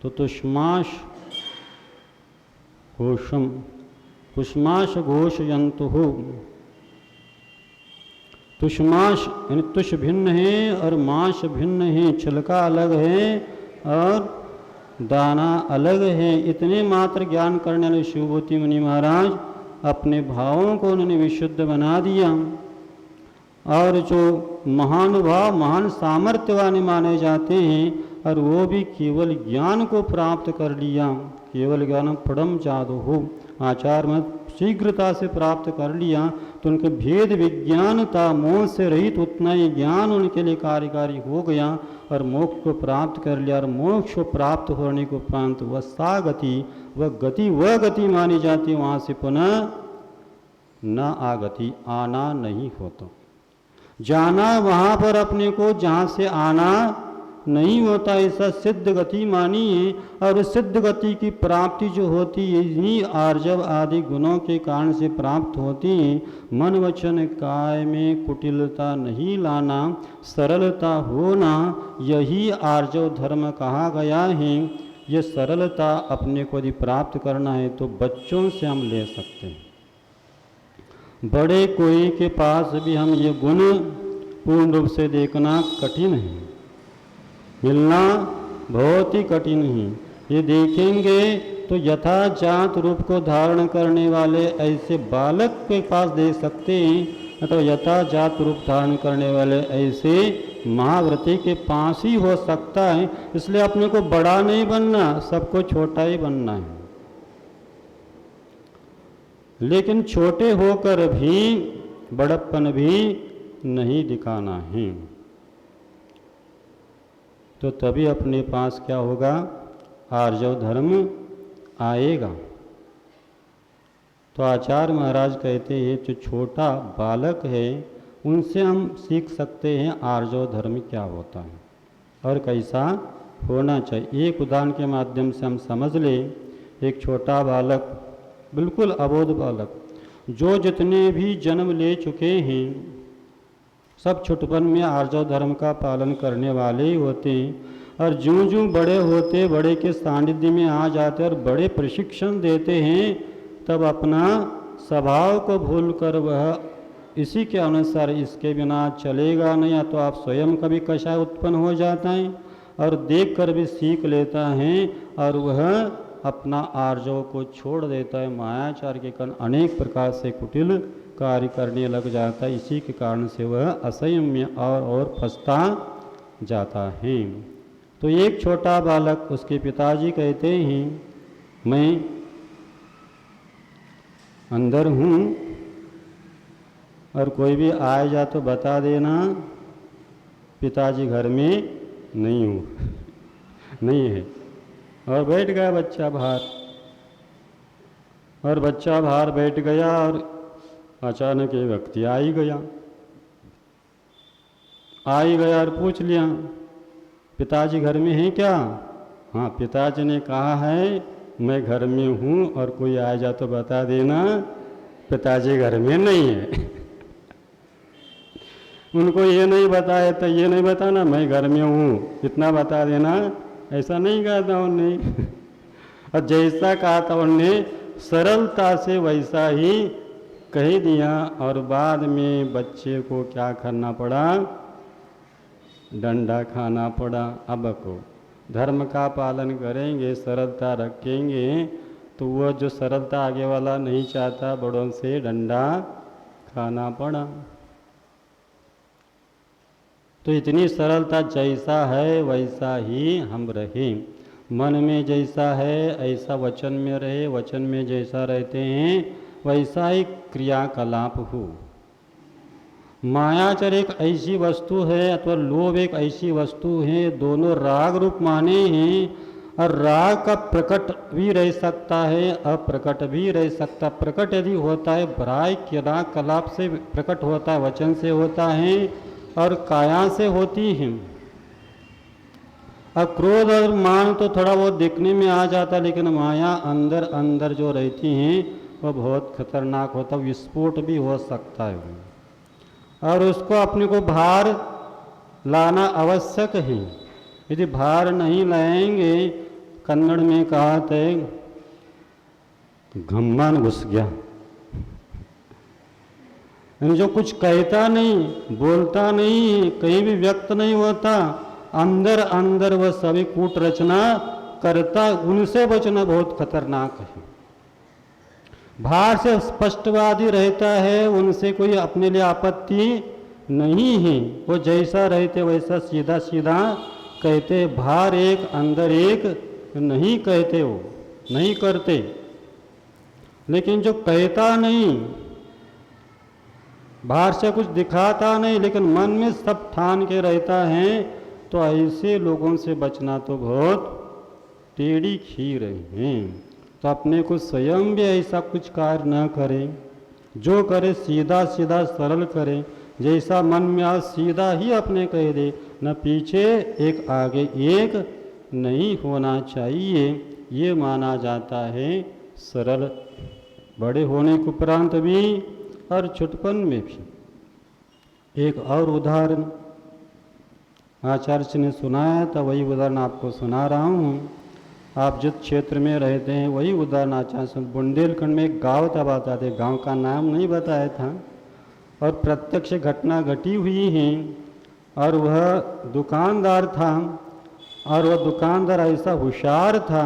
तो तुष्माश घोषम, तुष्माश घोषयन्तु, तुष्माश यानी तुष भिन्न है और माश भिन्न है, छिलका अलग है और दाना अलग है। इतने मात्र ज्ञान करने वाले शिवभूति मुनि महाराज अपने भावों को उन्होंने विशुद्ध बना दिया, और जो महान भाव महान सामर्थ्यवान माने जाते हैं और वो भी केवल ज्ञान को प्राप्त कर लिया। केवल ज्ञान पड़म जादो हो, आचार मत शीघ्रता से प्राप्त कर लिया, तो उनके भेद विज्ञानता मोह से रहित उतना ही ज्ञान उनके लिए कार्यकारी हो गया और मोक्ष को प्राप्त कर लिया। और मोक्ष को प्राप्त होने को उपरांत वह सा गति, वह गति मानी जाती है, वहाँ से पुनः न आगति, आना नहीं होता। जाना वहाँ पर अपने को जहाँ से आना नहीं होता, ऐसा सिद्ध गति मानी है। और उस सिद्ध गति की प्राप्ति जो होती है इन्हीं आर्जव आदि गुणों के कारण से प्राप्त होती है। मन वचन काय में कुटिलता नहीं लाना, सरलता होना, यही आर्जव धर्म कहा गया है। ये सरलता अपने को यदि प्राप्त करना है तो बच्चों से हम ले सकते हैं। बड़े कोई के पास भी हम ये गुण पूर्ण रूप से देखना कठिन है, मिलना बहुत ही कठिन है। ये देखेंगे तो यथा जात रूप को धारण करने वाले ऐसे बालक के पास देख सकते हैं, तो यथा जात रूप धारण करने वाले ऐसे महाव्रती के पास ही हो सकता है। इसलिए अपने को बड़ा नहीं बनना, सबको छोटा ही बनना है। लेकिन छोटे होकर भी बड़प्पन भी नहीं दिखाना है, तो तभी अपने पास क्या होगा, आर्जव धर्म आएगा। तो आचार्य महाराज कहते हैं जो छोटा बालक है उनसे हम सीख सकते हैं आर्जव धर्म क्या होता है और कैसा होना चाहिए। एक उदाहरण के माध्यम से हम समझ लें। एक छोटा बालक, बिल्कुल अबोध बालक, जो जितने भी जन्म ले चुके हैं सब छुटपन में आर्जव धर्म का पालन करने वाले ही होते हैं, और ज्यों ज्यों बड़े होते, बड़े के सानिध्य में आ जाते और बड़े प्रशिक्षण देते हैं, तब अपना स्वभाव को भूलकर वह इसी के अनुसार इसके बिना चलेगा नहीं, या तो आप स्वयं का भी कषाय उत्पन्न हो जाता है और देखकर भी सीख लेता है और वह अपना आर्जव को छोड़ देता है। मायाचार के कारण अनेक प्रकार से कुटिल कार्य करने लग जाता है। इसी के कारण से वह असंयम्य और फंसता जाता है। तो एक छोटा बालक, उसके पिताजी कहते हैं मैं अंदर हूँ और कोई भी आए जा तो बता देना, पिताजी घर में नहीं हूँ नहीं है। और बैठ गया बच्चा बाहर, और बच्चा बाहर बैठ गया और अचानक एक व्यक्ति आ ही गया और पूछ लिया पिताजी घर में हैं क्या? हाँ, पिताजी ने कहा है मैं घर में हूँ और कोई आ जा तो बता देना, पिताजी घर में नहीं है। उनको ये नहीं बताया तो ये नहीं बताना मैं घर में हूँ, इतना बता देना, ऐसा नहीं कहा था उन्होंने। और जैसा कहा था उन्होंने सरलता से वैसा ही कह दिया, और बाद में बच्चे को क्या करना पड़ा, डंडा खाना पड़ा। अब को धर्म का पालन करेंगे, सरलता रखेंगे, तो वह जो सरलता आगे वाला नहीं चाहता, बड़ों से डंडा खाना पड़ा। तो इतनी सरलता, जैसा है वैसा ही हम रहें, मन में जैसा है ऐसा वचन में रहे, वचन में जैसा रहते हैं वैसा ही क्रियाकलाप हो। मायाचर एक ऐसी वस्तु है अथवा लोभ एक ऐसी वस्तु है, दोनों राग रूप माने हैं, और राग का प्रकट भी रह सकता है, अप्रकट भी रह सकता। प्रकट यदि होता है बराय क्रियाकलाप से प्रकट होता है, वचन से होता है और काया से होती है। अब क्रोध और मान तो थोड़ा बहुत देखने में आ जाता, लेकिन माया अंदर अंदर जो रहती हैं वो बहुत खतरनाक होता, विस्फोट भी हो सकता है, और उसको अपने को बाहर लाना आवश्यक है। यदि बाहर नहीं लाएंगे, कन्नड़ में कहा था घम्मान घुस गया, जो कुछ कहता नहीं, बोलता नहीं, कहीं भी व्यक्त नहीं होता, अंदर अंदर वह सभी कूट रचना करता, उनसे बचना बहुत खतरनाक है। बाहर से स्पष्टवादी रहता है, उनसे कोई अपने लिए आपत्ति नहीं है, वो जैसा रहते वैसा सीधा सीधा कहते, बाहर एक अंदर एक नहीं कहते, वो नहीं करते। लेकिन जो कहता नहीं, बाहर से कुछ दिखाता नहीं, लेकिन मन में सब ठान के रहता है, तो ऐसे लोगों से बचना तो बहुत टेढ़ी खीर है। तो अपने को स्वयं भी ऐसा कुछ कार्य न करें, जो करे सीधा सीधा सरल करें, जैसा मन में आ सीधा ही अपने कह दे, न पीछे एक आगे एक नहीं होना चाहिए। ये माना जाता है सरल, बड़े होने के उपरांत भी और छुटपन में भी। एक और उदाहरण आचार्य जी ने सुनाया था, वही उदाहरण आपको सुना रहा हूँ। आप जिस क्षेत्र में रहते हैं वही उदाहरण आचार्य बुंदेलखंड में एक गांव था बताते, गांव का नाम नहीं बताया था, और प्रत्यक्ष घटना घटी हुई है। और वह दुकानदार था, और वह दुकानदार ऐसा होशियार था,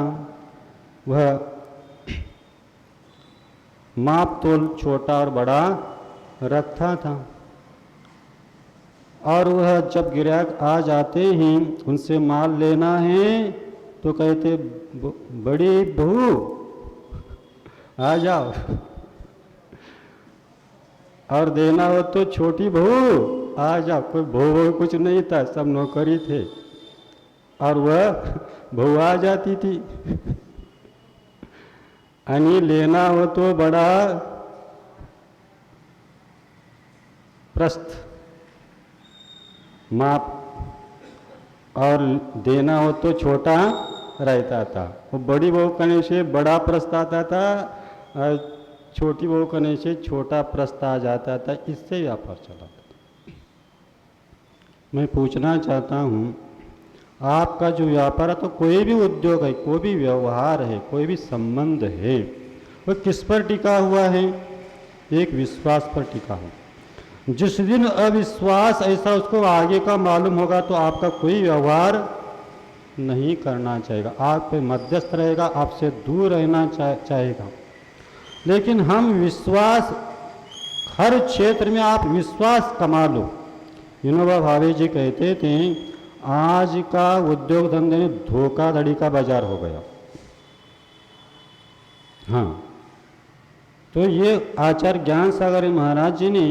वह माप तोल छोटा और बड़ा रखता था। और वह जब ग्राहक आ जाते ही उनसे माल लेना है तो कहते बड़ी बहू आ जाओ, और देना हो तो छोटी बहू आ जाओ। कोई बहू कुछ नहीं था, सब नौकरी थे, और वह बहू आ जाती थी। यानी लेना हो तो बड़ा प्रस्थ माप, और देना हो तो छोटा रहता था। वो बड़ी बहू करने से बड़ा प्रस्थ आता था, और छोटी बहू करने से छोटा प्रस्थ आ जाता था। इससे व्यापार चला था। मैं पूछना चाहता हूँ, आपका जो व्यापार है, तो कोई भी उद्योग है, कोई भी व्यवहार है, कोई भी संबंध है, वो किस पर टिका हुआ है? एक विश्वास पर टिका हुआ। जिस दिन अविश्वास ऐसा उसको आगे का मालूम होगा तो आपका कोई व्यवहार नहीं करना चाहेगा, आप पे मध्यस्थ रहेगा, आपसे दूर रहना चाहेगा। लेकिन हम विश्वास, हर क्षेत्र में आप विश्वास कमा लो। विनोबा भावे जी कहते थे, आज का उद्योग धंधे में धोखाधड़ी का बाजार हो गया। हाँ, तो ये आचार्य ज्ञान सागर महाराज जी ने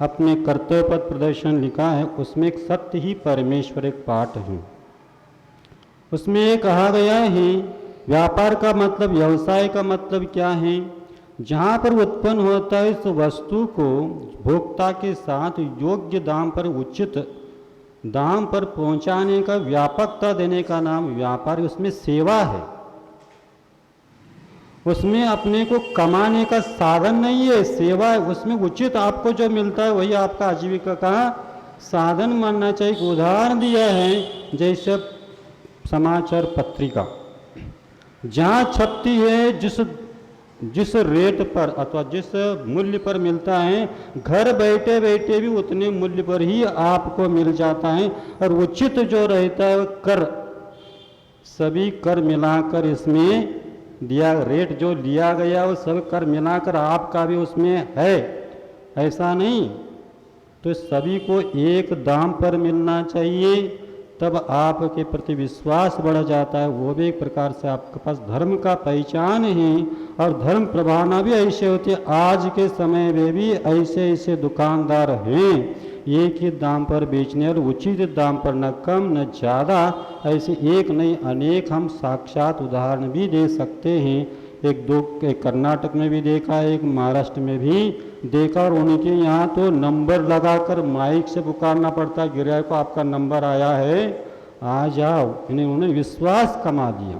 अपने कर्तव्य पद प्रदर्शन लिखा है, उसमें एक सत्य ही परमेश्वर एक पाठ है। उसमें ये कहा गया है, व्यापार का मतलब, व्यवसाय का मतलब क्या है? जहाँ पर उत्पन्न होता है उस वस्तु को भोक्ता के साथ योग्य दाम पर, उचित दाम पर पहुँचाने का, व्यापकता देने का नाम व्यापार। उसमें सेवा है, उसमें अपने को कमाने का साधन नहीं है, सेवा है। उसमें उचित आपको जो मिलता है वही आपका आजीविका का साधन मानना चाहिए। उदाहरण दिया है, जैसे समाचार पत्रिका जहाँ छपती है, जिस रेट पर अथवा जिस मूल्य पर मिलता है, घर बैठे बैठे भी उतने मूल्य पर ही आपको मिल जाता है। और उचित जो रहता है कर, सभी कर मिलाकर इसमें दिया, रेट जो लिया गया वो सब कर मिलाकर आपका भी उसमें है, ऐसा नहीं। तो सभी को एक दाम पर मिलना चाहिए, तब आपके प्रति विश्वास बढ़ जाता है। वो भी एक प्रकार से आपके पास धर्म का पहचान है, और धर्म प्रभावना भी ऐसे होती है। आज के समय में भी ऐसे ऐसे दुकानदार हैं, एक ही दाम पर बेचने और उचित दाम पर, न कम न ज़्यादा। ऐसे एक नहीं अनेक हम साक्षात उदाहरण भी दे सकते हैं। एक कर्नाटक में भी देखा, एक महाराष्ट्र में भी देखा, और उनके यहाँ तो नंबर लगाकर माइक से पुकारना पड़ता है, ग्राहक को आपका नंबर आया है, आ जाओ। उन्होंने विश्वास कमा दिया।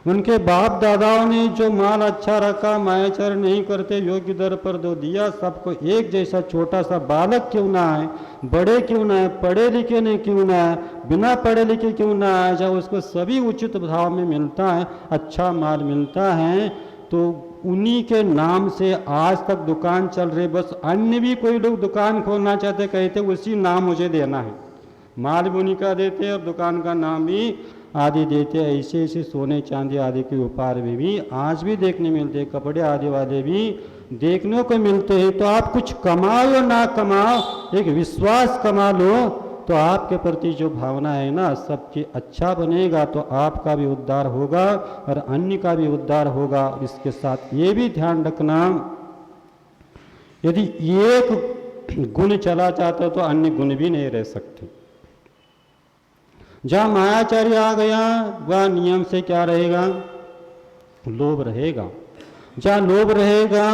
उनके बाप दादाओं ने जो माल अच्छा रखा, मायाचार नहीं करते, योग्य दर पर दो दिया, सबको एक जैसा। छोटा सा बालक क्यों ना आए, बड़े क्यों ना आए, पढ़े लिखे नहीं क्यों ना आए, बिना पढ़े लिखे क्यों ना आए, जब उसको सभी उचित भाव में मिलता है, अच्छा माल मिलता है, तो उन्हीं के नाम से आज तक दुकान चल रही। बस अन्य भी कोई लोग दुकान खोलना चाहते, कहते उसी नाम मुझे देना है, माल भी उन्हीं का देते और दुकान का नाम भी आदि देते। ऐसे ऐसे सोने चांदी आदि के उपहार में भी आज भी देखने मिलते, कपड़े आदि वाले भी देखने को मिलते हैं। तो आप कुछ कमाओ या ना कमाओ, एक विश्वास कमा लो, तो आपके प्रति जो भावना है ना, सबकी अच्छा बनेगा, तो आपका भी उद्धार होगा और अन्य का भी उद्धार होगा। इसके साथ ये भी ध्यान रखना, यदि एक गुण चला जाता तो अन्य गुण भी नहीं रह सकते। जहाँ मायाचार्य आ गया, वह नियम से क्या रहेगा? लोभ रहेगा। जहाँ लोभ रहेगा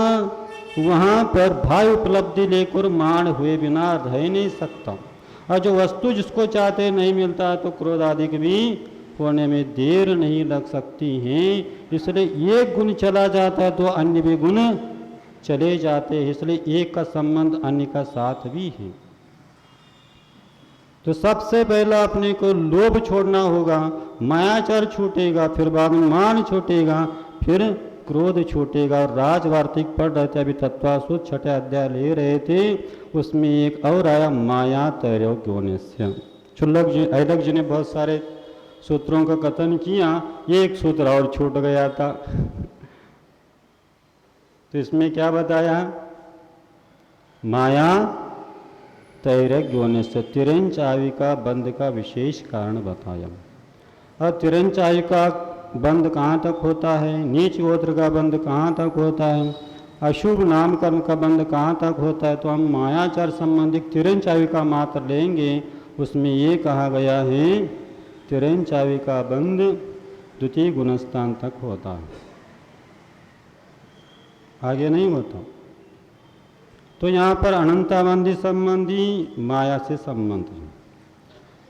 वहाँ पर भाई उपलब्धि लेकर मान हुए बिना रह नहीं सकता। और जो वस्तु जिसको चाहते नहीं मिलता तो क्रोध आदि भी होने में देर नहीं लग सकती हैं। इसलिए एक गुण चला जाता है तो अन्य भी गुण चले जाते हैं। इसलिए एक का संबंध अन्य का साथ भी है। तो सबसे पहला अपने को लोभ छोड़ना होगा, मायाचार छूटेगा, फिर बाद में मान छूटेगा, फिर क्रोध छूटेगा। और राजवार्तिक पढ़ रहे थे, अभी तत्वासुद 6 अध्याय ले रहे थे, उसमें एक और आया माया त्रयोग्योनिस्य। क्षुल्लक जी, ऐलक जी ने बहुत सारे सूत्रों का कथन किया, एक सूत्र और छूट गया था। तो तो इसमें क्या बताया, माया तैरज्ञों से तिरंच आयु का बंध का विशेष कारण बताया। और तिरंच आयु का बंध कहाँ तक होता है, नीच गोत्र का बंध कहाँ तक होता है, अशुभ नामकरण का बंध कहाँ तक होता है, तो हम मायाचार संबंधित तिरंच आयु का मात्र लेंगे। उसमें ये कहा गया है तिरंच आयु का बंध द्वितीय गुणस्थान तक होता है, आगे नहीं होता। तो यहाँ पर अनंताबंधी संबंधी माया से संबंध है।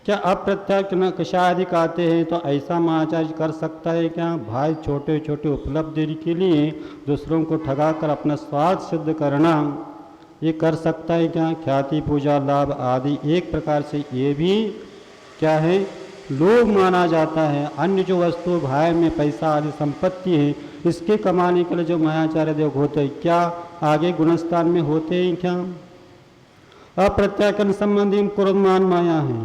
क्या अप्रत्यक्ष कषाधिक आते हैं तो ऐसा मायाचार्य कर सकता है क्या? भाई छोटे छोटे उपलब्धि के लिए दूसरों को ठगाकर अपना स्वार्थ सिद्ध करना, ये कर सकता है क्या? ख्याति पूजा लाभ आदि एक प्रकार से ये भी क्या है, लोभ माना जाता है। अन्य जो वस्तु भाई में पैसा आदि संपत्ति है, इसके कमाने के लिए जो मायाचार्य देव होते हैं, क्या आगे गुणस्थान में होते हैं क्या? अप्रत्याकन संबंधी क्रोधमान माया है,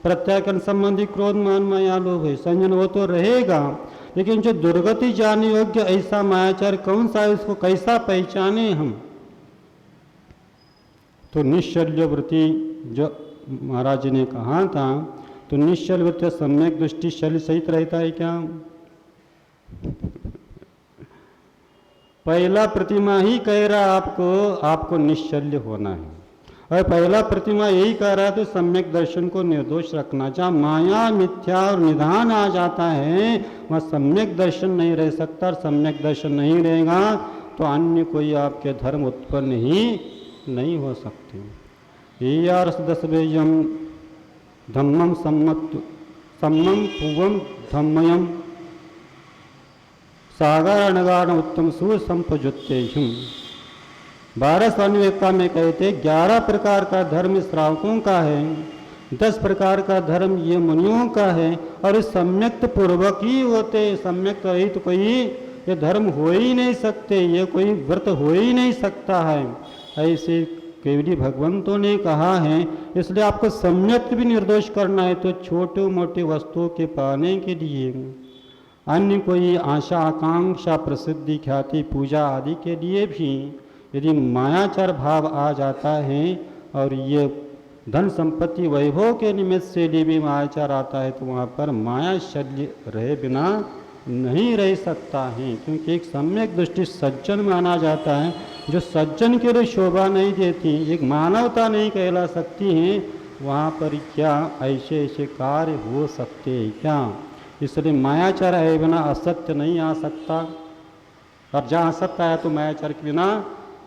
प्रत्याकन संबंधी क्रोधमान माया लोभ है। संयम वो तो रहेगा, लेकिन जो दुर्गति जाने योग्य ऐसा मायाचार कौन सा है, उसको कैसा पहचाने हम? तो निश्चल्य वृत्ति जो महाराज जी ने कहा था, तो निश्चल वृत्ति सम्यक दृष्टि शल्य सहित रहता है क्या? पहला प्रतिमा ही कह रहा आपको निश्चल्य होना है, और पहला प्रतिमा यही कह रहा है तो सम्यक दर्शन को निर्दोष रखना। जहाँ माया मिथ्या और निधान आ जाता है वहाँ सम्यक दर्शन नहीं रह सकता, और सम्यक दर्शन नहीं रहेगा तो अन्य कोई आपके धर्म उत्पन्न ही नहीं हो सकते। यार दसवेयम धम्मम सम्मम पूवम धम्मयम सागर अनगान उत्तम सुसंपजुत्ते 12 स्वामिवेका में कहते 11 प्रकार का धर्म श्रावकों का है, 10 प्रकार का धर्म ये मुनियों का है, और इस सम्यक्त पूर्वक ही होते। सम्यक्त रही तो कोई ये धर्म हो ही नहीं सकते, ये कोई व्रत हो ही नहीं सकता है, ऐसे केवली भगवंतों ने कहा है। इसलिए आपको सम्यक्त भी निर्दोष करना है तो छोटे मोटे वस्तुओं के पाने के लिए, अन्य कोई आशा आकांक्षा प्रसिद्धि ख्याति पूजा आदि के लिए भी यदि मायाचार भाव आ जाता है और ये धन संपत्ति वैभव के निमित्त से लिए भी मायाचार आता है, तो वहाँ पर माया शल्य रहे बिना नहीं रह सकता है। क्योंकि एक सम्यक दृष्टि सज्जन माना जाता है, जो सज्जन के लिए शोभा नहीं देती, एक मानवता नहीं कहला सकती है, वहाँ पर क्या ऐसे ऐसे कार्य हो सकते हैं क्या? इसलिए मायाचार है बिना असत्य नहीं आ सकता, और जहाँ असत्य आया तो मायाचार के बिना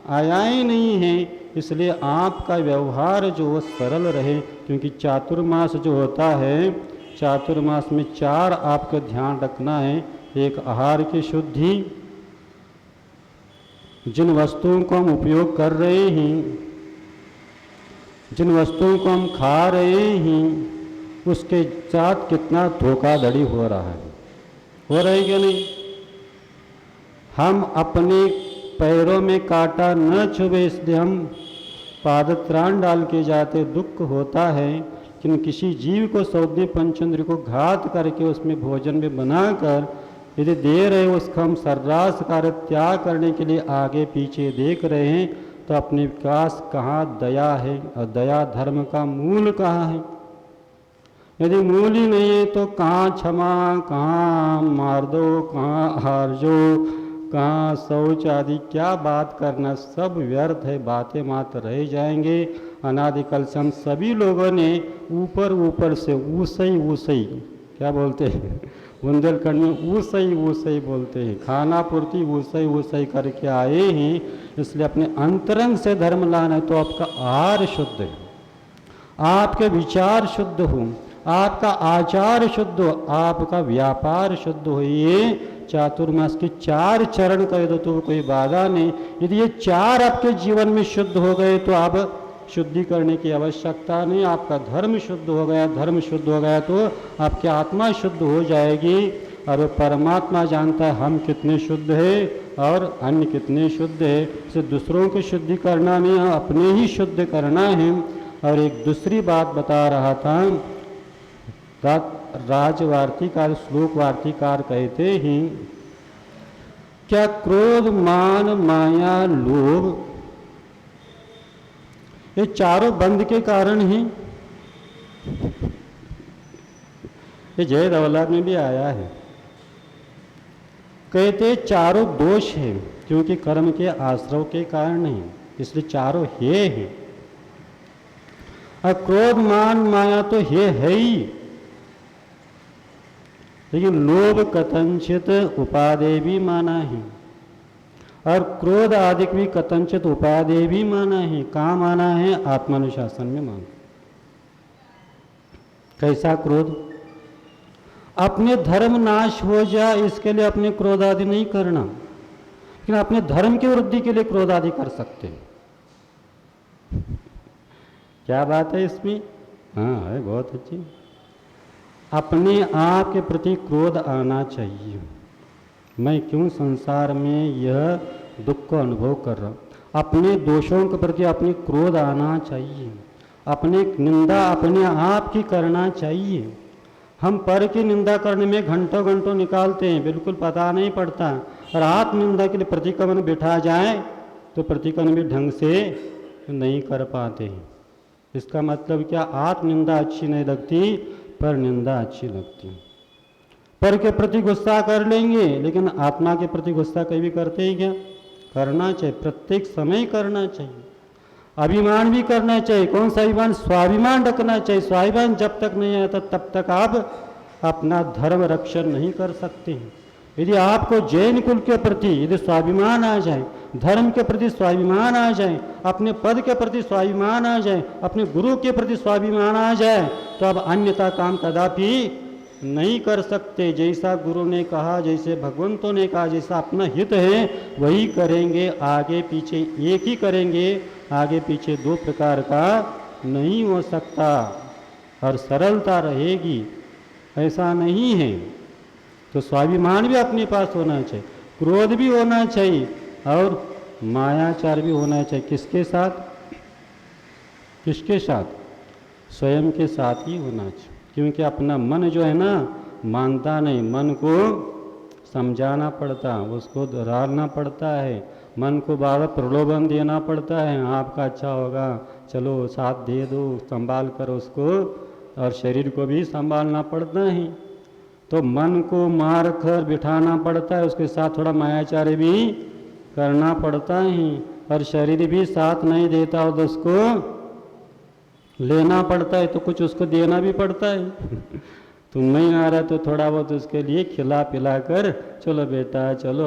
आया ही नहीं है। इसलिए आपका व्यवहार जो वो सरल रहे, क्योंकि चातुर्मास जो होता है, चातुर्मास में 4 आपको ध्यान रखना है। एक आहार की शुद्धि, जिन वस्तुओं को हम उपयोग कर रहे हैं, जिन वस्तुओं को हम खा रहे हैं, उसके साथ कितना धोखाधड़ी हो रहा है, हो रहा है कि नहीं? हम अपने पैरों में कांटा न चुभे इसलिए हम पादत्राण डाल के जाते, दुख होता है। लेकिन किसी जीव को सौदे पंचेंद्र को घात करके उसमें भोजन में बनाकर यदि दे रहे, उसका हम सर्रास कार्य त्याग करने के लिए आगे पीछे देख रहे हैं, तो अपने विकास कहाँ दया है, और दया धर्म का मूल कहाँ है? यदि मूल ही नहीं है तो कहाँ क्षमा, कहाँ मार दो, कहाँ हार जो, कहाँ शौच आदि, क्या बात करना, सब व्यर्थ है, बातें मात्र रह जाएंगे। अनादिकाल से हम सभी लोगों ने ऊपर से ऊसई क्या बोलते हैं बुंदेलखंड में, ऊसई बोलते हैं, खाना पूर्ति ऊसई करके आए हैं। इसलिए अपने अंतरंग से धर्म लाना है तो आपका आहार शुद्ध है, आपके विचार शुद्ध हो, आपका आचार शुद्ध हो, आपका व्यापार शुद्ध हो। ये चातुर्मास के 4 चरण कह दो तो कोई बाधा नहीं। यदि ये 4 आपके जीवन में शुद्ध हो गए तो आप शुद्धि करने की आवश्यकता नहीं। आपका धर्म शुद्ध हो गया, धर्म शुद्ध हो गया तो आपकी आत्मा शुद्ध हो जाएगी, और परमात्मा जानता है हम कितने शुद्ध है और अन्य कितने शुद्ध है। इसे दूसरों की शुद्धि करना नहीं, अपने ही शुद्ध करना है। और एक दूसरी बात बता रहा था, राजवार्तिकार श्लोक वार्तिकार कहते हैं क्या क्रोध, मान, माया, लोभ ये चारों बंध के कारण हैं? ये जय दौलत में भी आया है। कहते चारों दोष हैं क्योंकि कर्म के आश्रव के कारण हैं, इसलिए चारों हे हैं। और क्रोध, मान, माया तो हे है ही, लेकिन लोभ कथंचित उपादेय भी माना है और क्रोध आदि भी कथंचित उपादेय भी माना है। कहाँ माना है? आत्मानुशासन में माना। कैसा क्रोध? अपने धर्म नाश हो जाए इसके लिए अपने क्रोध आदि नहीं करना, लेकिन अपने धर्म की वृद्धि के लिए क्रोध आदि कर सकते हैं। क्या बात है इसमें? हाँ है, बहुत अच्छी। अपने आप के प्रति क्रोध आना चाहिए। मैं क्यों संसार में यह दुख का अनुभव कर रहा हूँ? अपने दोषों के प्रति अपनी क्रोध आना चाहिए। अपने निंदा अपने आप की करना चाहिए। हम पर की निंदा करने में घंटों घंटों निकालते हैं, बिल्कुल पता नहीं पड़ता। और आत्मनिंदा के लिए प्रतिक्रमण बिठा जाए तो प्रतिक्रमण भी ढंग से नहीं कर पाते हैं। इसका मतलब क्या? आत्मनिंदा अच्छी नहीं लगती, पर निंदा अच्छी लगती। पर के प्रति गुस्सा कर लेंगे, लेकिन आत्मा के प्रति गुस्सा कभी करते ही क्या? करना चाहिए, प्रत्येक समय करना चाहिए। अभिमान भी करना चाहिए। कौन सा अभिमान? स्वाभिमान रखना चाहिए। स्वाभिमान जब तक नहीं आता तब तक आप अपना धर्म रक्षण नहीं कर सकते हैं। यदि आपको जैन कुल के प्रति यदि स्वाभिमान आ जाए, धर्म के प्रति स्वाभिमान आ जाए, अपने पद के प्रति स्वाभिमान आ जाए, अपने गुरु के प्रति स्वाभिमान आ जाए, तो आप अन्यथा काम कदापि नहीं कर सकते। जैसा गुरु ने कहा, जैसे भगवंतों ने कहा, जैसा अपना हित है वही करेंगे। आगे पीछे एक ही करेंगे, आगे पीछे दो प्रकार का नहीं हो सकता और सरलता रहेगी। ऐसा नहीं है। तो स्वाभिमान भी अपने पास होना चाहिए, क्रोध भी होना चाहिए और मायाचार भी होना चाहिए। किसके साथ? किसके साथ? स्वयं के साथ ही होना चाहिए। क्योंकि अपना मन जो है ना मानता नहीं, मन को समझाना पड़ता, उसको दोहराना पड़ता है, मन को बार बार प्रलोभन देना पड़ता है। आपका अच्छा होगा, चलो साथ दे दो, संभाल कर उसको, और शरीर को भी संभालना पड़ता है। तो मन को मार कर बिठाना पड़ता है, उसके साथ थोड़ा मायाचार्य भी करना पड़ता है। और शरीर भी साथ नहीं देता और उसको लेना पड़ता है, तो कुछ उसको देना भी पड़ता है। तुम नहीं आ रहा तो थोड़ा बहुत उसके लिए खिला पिला कर चलो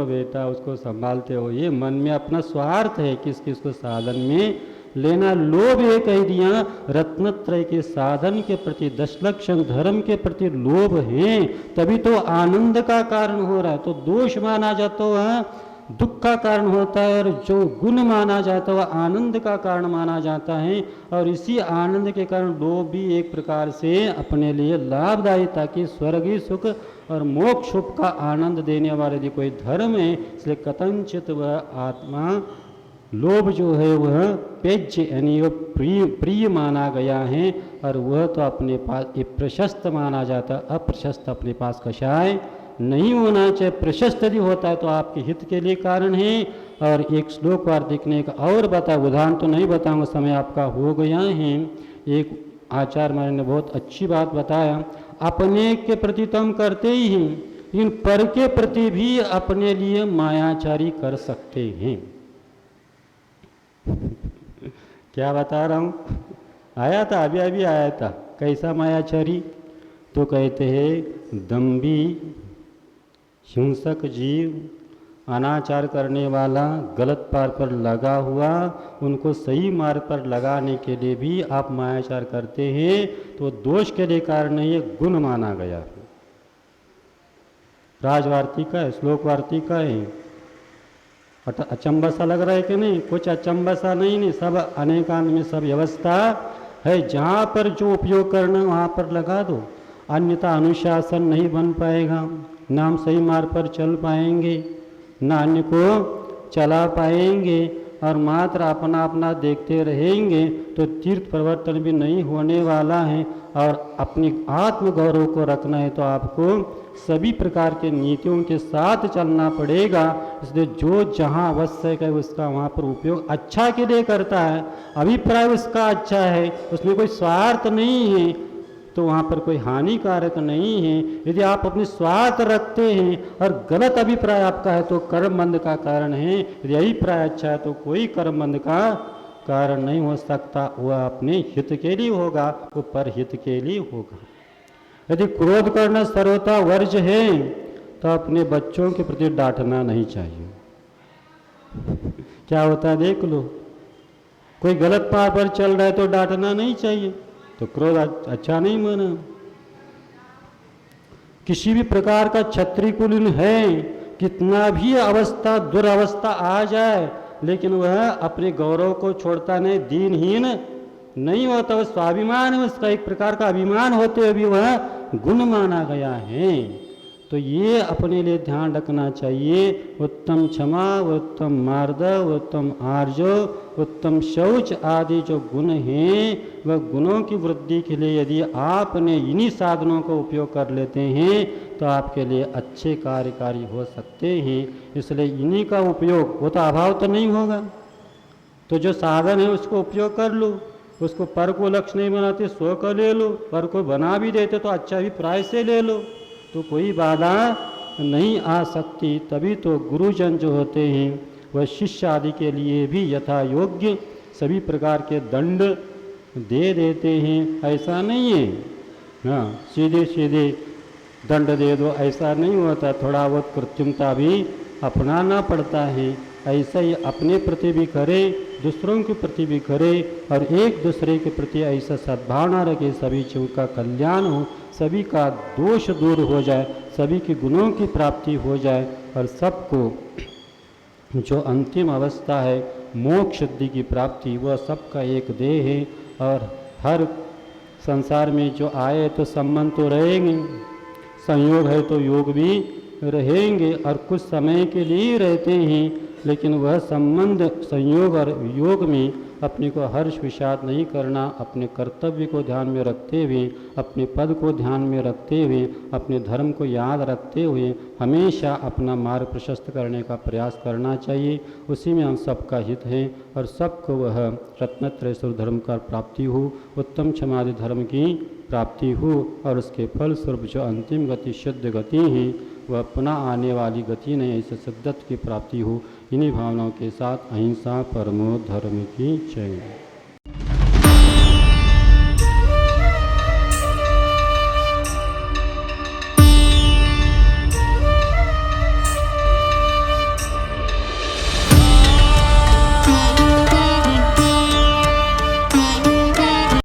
बेटा उसको संभालते हो। ये मन में अपना स्वार्थ है, किस किस को साधन में लेना। लोभ ये कह दिया, रत्नत्रय के साधन के प्रति, दशलक्षण धर्म के प्रति लोभ है, तभी तो आनंद का कारण हो रहा है। तो दोष माना जाता है दुख का कारण होता है, और जो गुण माना जाता है वह आनंद का कारण माना जाता है। और इसी आनंद के कारण लोभ भी एक प्रकार से अपने लिए लाभदायी, ताकि स्वर्गीय सुख और मोक्ष सुख का आनंद देने वाले यदि कोई धर्म है, इसलिए कथंचित वह आत्मा लोभ जो है वह पेज्य यानी वह प्रिय माना गया है। और वह तो अपने पास प्रशस्त माना जाता, अप्रशस्त अपने पास कषाय नहीं होना चाहिए। प्रशस्त यदि होता है तो आपके हित के लिए कारण है। और एक श्लोक वार देखने का और बता, उदाहरण तो नहीं बताऊंगा, समय आपका हो गया है। एक आचार्य महाराज ने बहुत अच्छी बात बताया, अपने के प्रति तो हम करते ही हैं, लेकिन पर के प्रति भी अपने लिए मायाचारी कर सकते हैं। क्या बता रहा हूँ? आया था, अभी अभी आया था। कैसा मायाचारी? तो कहते हैं दम्भी, हिंसक जीव, अनाचार करने वाला, गलत मार्ग पर लगा हुआ, उनको सही मार्ग पर लगाने के लिए भी आप मायाचार करते हैं, तो दोष के लिए कारण नहीं है, गुण माना गया। राजवार्ती का है, श्लोक वार्ती का है। अचंबा सा लग रहा है कि नहीं? कुछ अचंबा सा नहीं, सब अनेकांत में सब व्यवस्था है। जहाँ पर जो उपयोग करना वहाँ पर लगा दो, अन्यथा अनुशासन नहीं बन पाएगा, ना हम सही मार्ग पर चल पाएंगे, ना अन्य को चला पाएंगे। और मात्र अपना अपना देखते रहेंगे तो तीर्थ परिवर्तन भी नहीं होने वाला है। और अपनी आत्म गौरव को रखना है तो आपको सभी प्रकार के नीतियों के साथ चलना पड़ेगा। इसलिए जो जहाँ आवश्यक है उसका वहाँ पर उपयोग अच्छा के लिए करता है, अभिप्राय उसका अच्छा है, उसमें कोई स्वार्थ नहीं है, तो वहाँ पर कोई हानिकारक नहीं है। यदि आप अपने स्वार्थ रखते हैं और गलत अभिप्राय आपका है तो कर्मबंध का कारण है। यदि अभिप्राय अच्छा है तो कोई कर्मबंध का कारण नहीं हो सकता। वह अपने हित के लिए होगा, वो परहित के लिए होगा। यदि क्रोध करना सर्वथा वर्ज्य है तो अपने बच्चों के प्रति डांटना नहीं चाहिए। क्या होता है देख लो, कोई गलत पार पर चल रहा है तो डांटना नहीं चाहिए, तो क्रोध अच्छा नहीं माना। किसी भी प्रकार का क्षत्रिय कुलीन है, कितना भी अवस्था दुरावस्था आ जाए, लेकिन वह अपने गौरव को छोड़ता नहीं, दीनहीन नहीं होता। वह स्वाभिमान है, उसका एक प्रकार का अभिमान होते हुए भी वह गुण माना गया है। तो ये अपने लिए ध्यान रखना चाहिए। उत्तम क्षमा, उत्तम मार्दव, उत्तम आर्जव, उत्तम शौच आदि जो गुण हैं वह गुणों की वृद्धि के लिए यदि आपने इन्हीं साधनों का उपयोग कर लेते हैं तो आपके लिए अच्छे कार्यकारी हो सकते हैं। इसलिए इन्हीं का उपयोग, वो तो अभाव तो नहीं होगा, तो जो साधन है उसको उपयोग कर लो। उसको पर को लक्ष्य नहीं बनाते, स्व का ले लो, पर को बना भी देते तो अच्छा अभिप्राय से ले लो, तो कोई बाधा नहीं आ सकती। तभी तो गुरुजन जो होते हैं वह शिष्य आदि के लिए भी यथा योग्य सभी प्रकार के दंड दे देते हैं। ऐसा नहीं है हाँ सीधे सीधे दंड दे दो, ऐसा नहीं होता। थोड़ा बहुत कृत्रिमता भी अपनाना पड़ता है। ऐसा ही अपने प्रति भी करे, दूसरों के प्रति भी करे, और एक दूसरे के प्रति ऐसा सद्भावना रखे, सभी जीव का कल्याण हो, सभी का दोष दूर हो जाए, सभी के गुणों की प्राप्ति हो जाए, और सबको जो अंतिम अवस्था है मोक्ष सिद्धि की प्राप्ति, वह सबका एक देह है। और हर संसार में जो आए तो संबंध तो रहेंगे, संयोग है तो योग भी रहेंगे, और कुछ समय के लिए रहते हैं, लेकिन वह संबंध संयोग और योग में अपने को हर्ष विषाद नहीं करना, अपने कर्तव्य को ध्यान में रखते हुए, अपने पद को ध्यान में रखते हुए, अपने धर्म को याद रखते हुए हमेशा अपना मार्ग प्रशस्त करने का प्रयास करना चाहिए। उसी में हम सबका हित है और सबको वह रत्नत्रय स्वरूप धर्म का प्राप्ति हो, उत्तम क्षमादि धर्म की प्राप्ति हो, और उसके फलस्वरूप जो अंतिम गति शुद्ध गति है वह अपना आने वाली गति नहीं, ऐसे सिद्धत की प्राप्ति हो। इन्हीं भावनाओं के साथ अहिंसा परमो धर्म की जय।